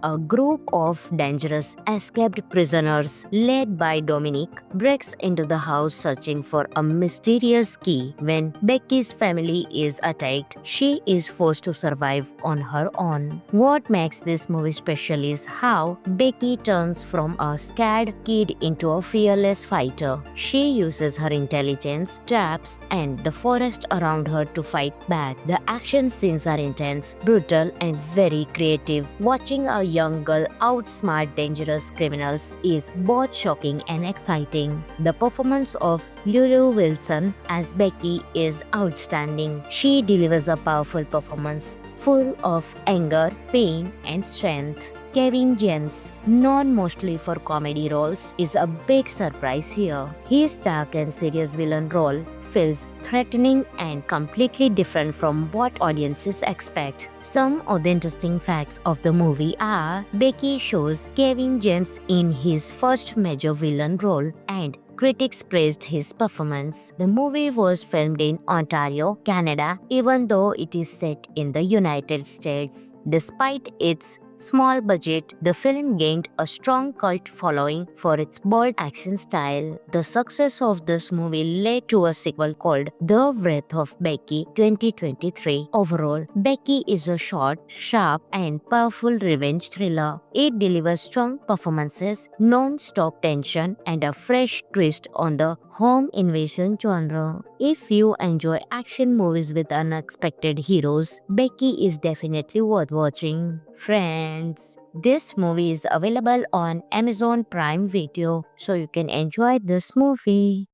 A group of dangerous escaped prisoners led by Dominic breaks into the house searching for a mysterious key. When Becky's family is attacked, she is forced to survive on her own. What makes this movie special is how Becky turns from a scared kid into a fearless fighter. She uses her intelligence, traps, and the forest around her to fight back. The action scenes are intense, brutal, and very creative. Watching a young girl outsmart dangerous criminals is both shocking and exciting. The performance of Lulu Wilson as Becky is outstanding. She delivers a powerful performance full of anger, pain, and strength. Kevin James, known mostly for comedy roles, is a big surprise here. His dark and serious villain role feels threatening and completely different from what audiences expect. Some of the interesting facts of the movie are Becky shows Kevin James in his first major villain role and critics praised his performance. The movie was filmed in Ontario, Canada, even though it is set in the United States. Despite its small budget, the film gained a strong cult following for its bold action style. The success of this movie led to a sequel called The Wrath of Becky 2023. Overall, Becky is a short, sharp, and powerful revenge thriller. It delivers strong performances, non-stop tension, and a fresh twist on the home invasion genre. If you enjoy action movies with unexpected heroes, Becky is definitely worth watching. Friends, this movie is available on Amazon Prime Video, so you can enjoy this movie.